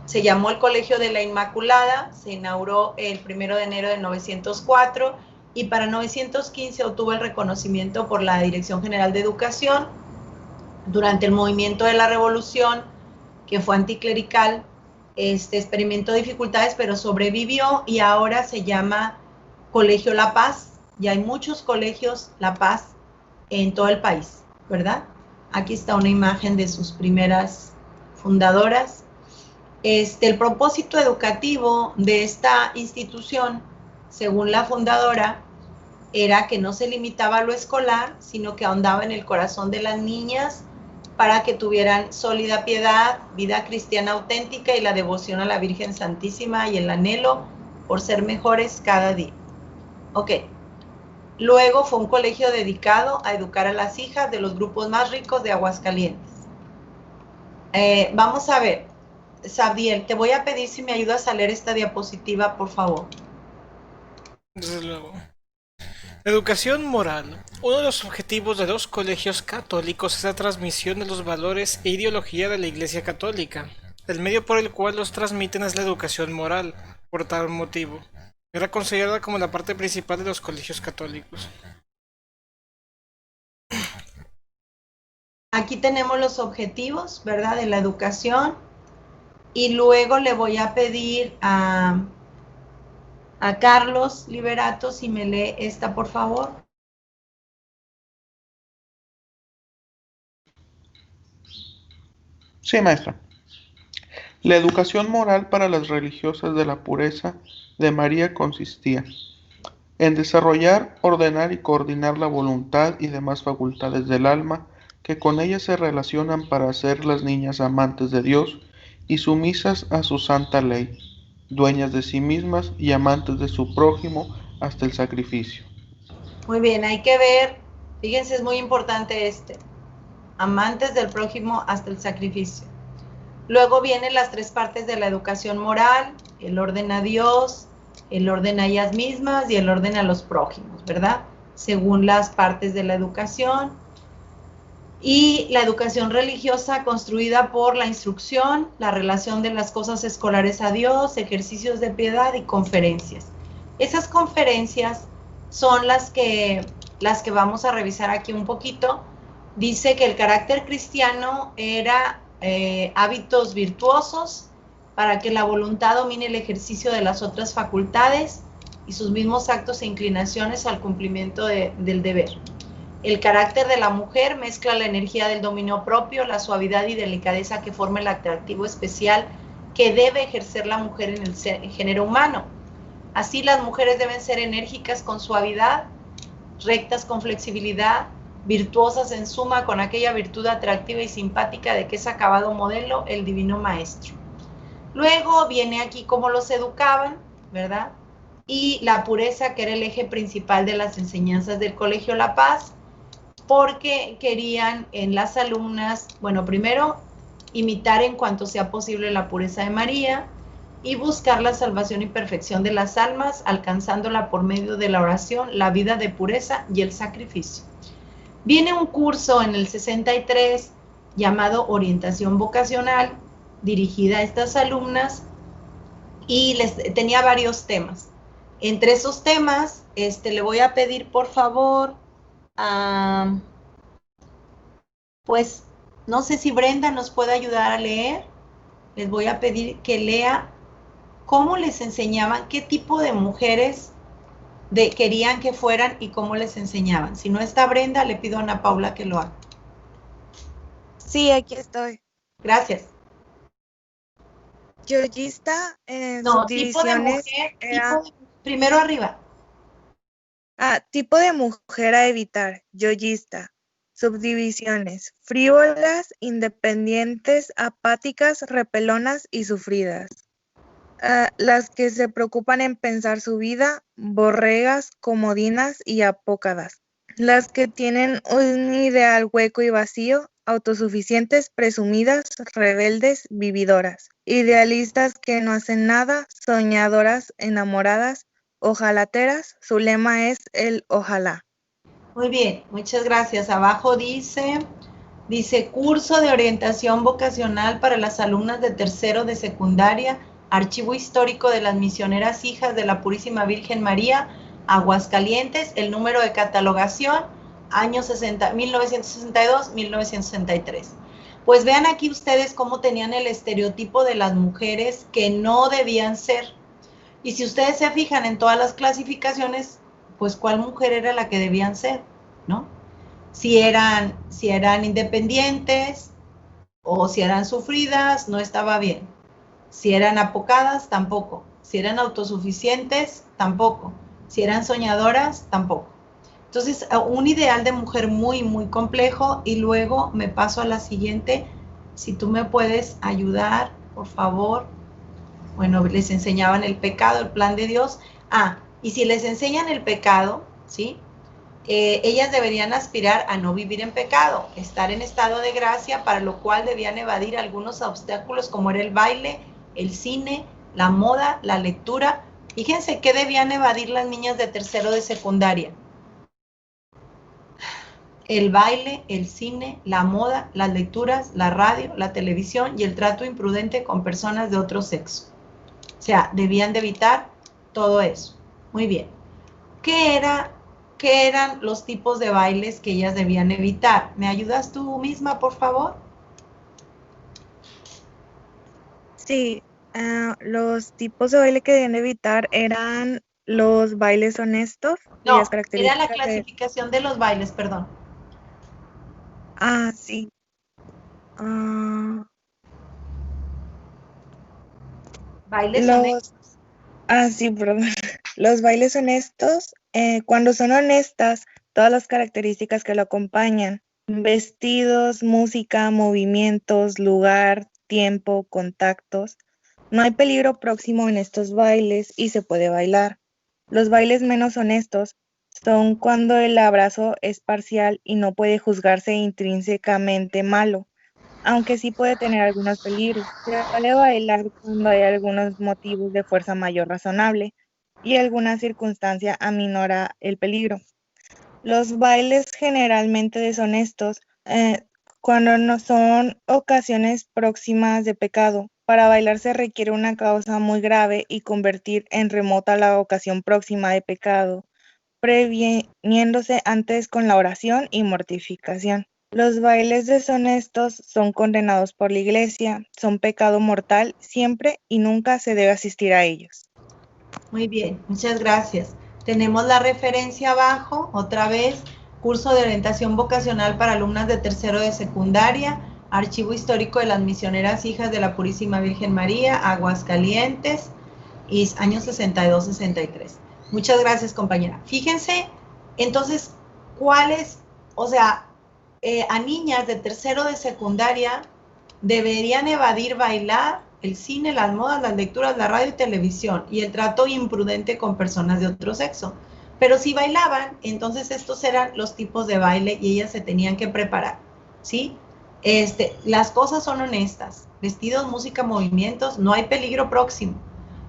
Se llamó el Colegio de la Inmaculada, se inauguró el 1 de enero de 904 y para 915 obtuvo el reconocimiento por la Dirección General de Educación. Durante el movimiento de la Revolución, que fue anticlerical, experimentó dificultades, pero sobrevivió y ahora se llama Colegio La Paz. Ya hay muchos colegios La Paz en todo el país, ¿verdad? Aquí está una imagen de sus primeras fundadoras. El propósito educativo de esta institución, según la fundadora, era que no se limitaba a lo escolar, sino que ahondaba en el corazón de las niñas para que tuvieran sólida piedad, vida cristiana auténtica y la devoción a la Virgen Santísima y el anhelo por ser mejores cada día. Ok. Luego fue un colegio dedicado a educar a las hijas de los grupos más ricos de Aguascalientes. Vamos a ver, Sabdiel, te voy a pedir si me ayudas a leer esta diapositiva, por favor. Desde luego. Educación moral. Uno de los objetivos de los colegios católicos es la transmisión de los valores e ideología de la Iglesia Católica. El medio por el cual los transmiten es la educación moral. Por tal motivo, era considerada como la parte principal de los colegios católicos. Aquí tenemos los objetivos, ¿verdad?, de la educación. Y luego le voy a pedir a Carlos Liberato si me lee esta, por favor. Sí, maestra. La educación moral para las religiosas de la pureza de María consistía en desarrollar, ordenar y coordinar la voluntad y demás facultades del alma que con ellas se relacionan para hacer las niñas amantes de Dios y sumisas a su santa ley, dueñas de sí mismas y amantes de su prójimo hasta el sacrificio. Muy bien, hay que ver, fíjense, es muy importante amantes del prójimo hasta el sacrificio. Luego vienen las 3 partes de la educación moral, el orden a Dios, el orden a ellas mismas y el orden a los prójimos, ¿verdad? Según las partes de la educación. Y la educación religiosa construida por la instrucción, la relación de las cosas escolares a Dios, ejercicios de piedad y conferencias. Esas conferencias son las que vamos a revisar aquí un poquito. Dice que el carácter cristiano era hábitos virtuosos para que la voluntad domine el ejercicio de las otras facultades y sus mismos actos e inclinaciones al cumplimiento del deber. El carácter de la mujer mezcla la energía del dominio propio, la suavidad y delicadeza que forma el atractivo especial que debe ejercer la mujer en el género humano. Así, las mujeres deben ser enérgicas con suavidad, rectas con flexibilidad, virtuosas en suma con aquella virtud atractiva y simpática de que es acabado modelo el divino maestro. Luego viene aquí cómo los educaban, ¿verdad? Y la pureza, que era el eje principal de las enseñanzas del Colegio La Paz, porque querían en las alumnas, bueno, primero, imitar en cuanto sea posible la pureza de María y buscar la salvación y perfección de las almas, alcanzándola por medio de la oración, la vida de pureza y el sacrificio. Viene un curso en el 63 llamado Orientación Vocacional, dirigida a estas alumnas, y tenía varios temas. Entre esos temas, le voy a pedir, por favor, pues, no sé si Brenda nos puede ayudar a leer. Les voy a pedir que lea cómo les enseñaban, qué tipo de mujeres querían que fueran y cómo les enseñaban. Si no está Brenda, le pido a Ana Paula que lo haga. Sí, aquí estoy. Gracias. Yoyista en No, tipo de mujer, primero arriba. Tipo de mujer a evitar, yoyista. Subdivisiones: frívolas, independientes, apáticas, repelonas y sufridas. Las que se preocupan en pensar su vida, borregas, comodinas y apócadas. Las que tienen un ideal hueco y vacío, autosuficientes, presumidas, rebeldes, vividoras. Idealistas que no hacen nada, soñadoras, enamoradas, ojalateras, su lema es el ojalá. Muy bien, muchas gracias. Abajo dice curso de orientación vocacional para las alumnas de tercero de secundaria, Archivo Histórico de las Misioneras Hijas de la Purísima Virgen María, Aguascalientes, el número de catalogación, año 1962-1963. Pues vean aquí ustedes cómo tenían el estereotipo de las mujeres que no debían ser. Y si ustedes se fijan en todas las clasificaciones, pues cuál mujer era la que debían ser, ¿no? Si eran independientes o si eran sufridas, no estaba bien. Si eran apocadas, tampoco. Si eran autosuficientes, tampoco. Si eran soñadoras, tampoco. Entonces, un ideal de mujer muy, muy complejo. Y luego me paso a la siguiente. Si tú me puedes ayudar, por favor. Bueno, les enseñaban el pecado, el plan de Dios. Y si les enseñan el pecado, ¿sí? Ellas deberían aspirar a no vivir en pecado, estar en estado de gracia, para lo cual debían evadir algunos obstáculos como era el baile, el cine, la moda, la lectura. Fíjense qué debían evadir las niñas de tercero de secundaria. El baile, el cine, la moda, las lecturas, la radio, la televisión y el trato imprudente con personas de otro sexo. O sea, debían de evitar todo eso. Muy bien. ¿Qué eran los tipos de bailes que ellas debían evitar? ¿Me ayudas tú misma, por favor? Sí, los tipos de baile que debían evitar eran los bailes honestos. No, las características era la clasificación de los bailes, perdón. Sí. Bailes honestos. Sí, perdón. Los bailes honestos, cuando son honestas, todas las características que lo acompañan: vestidos, música, movimientos, lugar, tiempo, contactos. No hay peligro próximo en estos bailes y se puede bailar. Los bailes menos honestos son cuando el abrazo es parcial y no puede juzgarse intrínsecamente malo, aunque sí puede tener algunos peligros. Se vale bailar cuando hay algunos motivos de fuerza mayor razonable y alguna circunstancia aminora el peligro. Los bailes generalmente deshonestos, cuando no son ocasiones próximas de pecado. Para bailar se requiere una causa muy grave y convertir en remota la ocasión próxima de pecado, previniéndose antes con la oración y mortificación. Los bailes deshonestos son condenados por la Iglesia, son pecado mortal siempre y nunca se debe asistir a ellos. Muy bien, muchas gracias. Tenemos la referencia abajo, otra vez, curso de orientación vocacional para alumnas de tercero de secundaria, Archivo Histórico de las Misioneras Hijas de la Purísima Virgen María, Aguascalientes, y años 62-63. Muchas gracias, compañera. Fíjense, entonces, ¿cuáles, a niñas de tercero de secundaria deberían evadir bailar, el cine, las modas, las lecturas, la radio y televisión, y el trato imprudente con personas de otro sexo? Pero si bailaban, entonces estos eran los tipos de baile y ellas se tenían que preparar, ¿sí? Las cosas son honestas: vestidos, música, movimientos, no hay peligro próximo.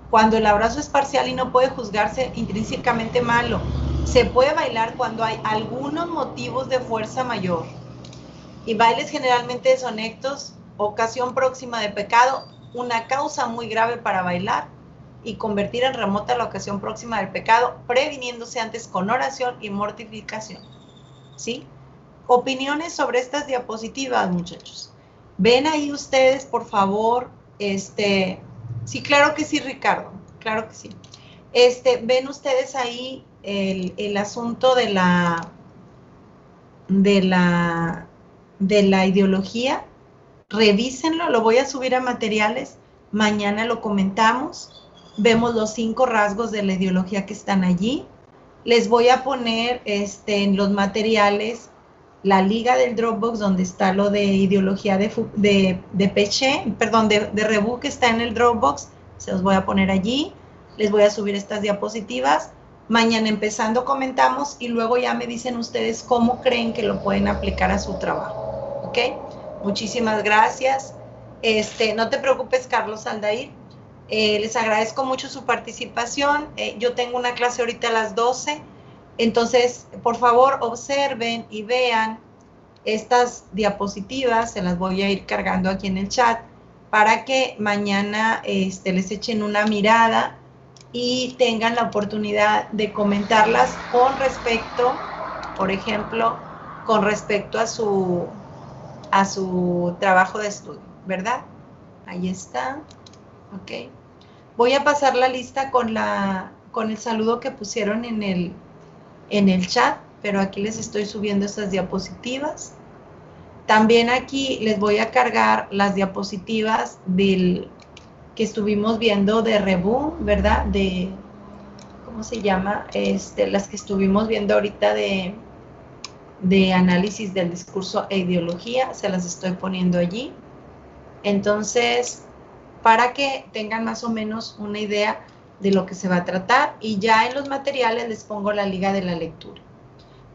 Cuando el abrazo es parcial y no puede juzgarse intrínsecamente malo, se puede bailar cuando hay algunos motivos de fuerza mayor. Y bailes generalmente deshonestos, ocasión próxima de pecado, una causa muy grave para bailar, y convertir en remota la ocasión próxima del pecado, previniéndose antes con oración y mortificación. ¿Sí? Opiniones sobre estas diapositivas, muchachos. ¿Ven ahí ustedes, por favor? Sí, claro que sí, Ricardo, claro que sí. ¿Ven ustedes ahí el asunto de la ideología? Revísenlo, lo voy a subir a materiales, mañana lo comentamos, vemos los 5 rasgos de la ideología que están allí. Les voy a poner en los materiales la liga del Dropbox donde está lo de ideología de Peche, perdón, de Rebu, que está en el Dropbox. Se los voy a poner allí. Les voy a subir estas diapositivas. Mañana empezando comentamos y luego ya me dicen ustedes cómo creen que lo pueden aplicar a su trabajo. ¿Ok? Muchísimas gracias. No te preocupes, Carlos Aldair. Les agradezco mucho su participación. Yo tengo una clase ahorita a las 12. Entonces, por favor, observen y vean estas diapositivas. Se las voy a ir cargando aquí en el chat para que mañana les echen una mirada y tengan la oportunidad de comentarlas con respecto, por ejemplo, con respecto a su trabajo de estudio, ¿verdad? Ahí está. Ok. Voy a pasar la lista con el saludo que pusieron en el chat, pero aquí les estoy subiendo estas diapositivas. También aquí les voy a cargar las diapositivas que estuvimos viendo de Reboom, ¿verdad? ¿Cómo se llama? Las que estuvimos viendo ahorita de análisis del discurso e ideología, se las estoy poniendo allí. Entonces, para que tengan más o menos una idea de lo que se va a tratar, y ya en los materiales les pongo la liga de la lectura.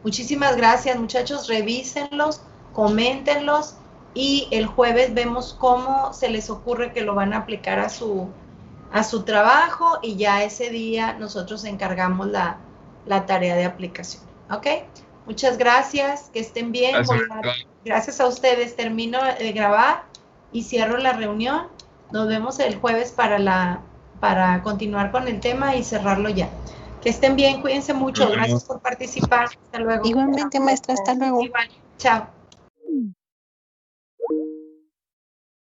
Muchísimas gracias, muchachos, revísenlos, coméntenlos, y el jueves vemos cómo se les ocurre que lo van a aplicar a su trabajo, y ya ese día nosotros encargamos la tarea de aplicación, ¿ok? Muchas gracias, que estén bien. Gracias a ustedes, termino de grabar y cierro la reunión. Nos vemos el jueves para continuar con el tema y cerrarlo ya. Que estén bien, cuídense mucho. Gracias por participar. Hasta luego. Igualmente, maestra, hasta luego. Igual. Chao.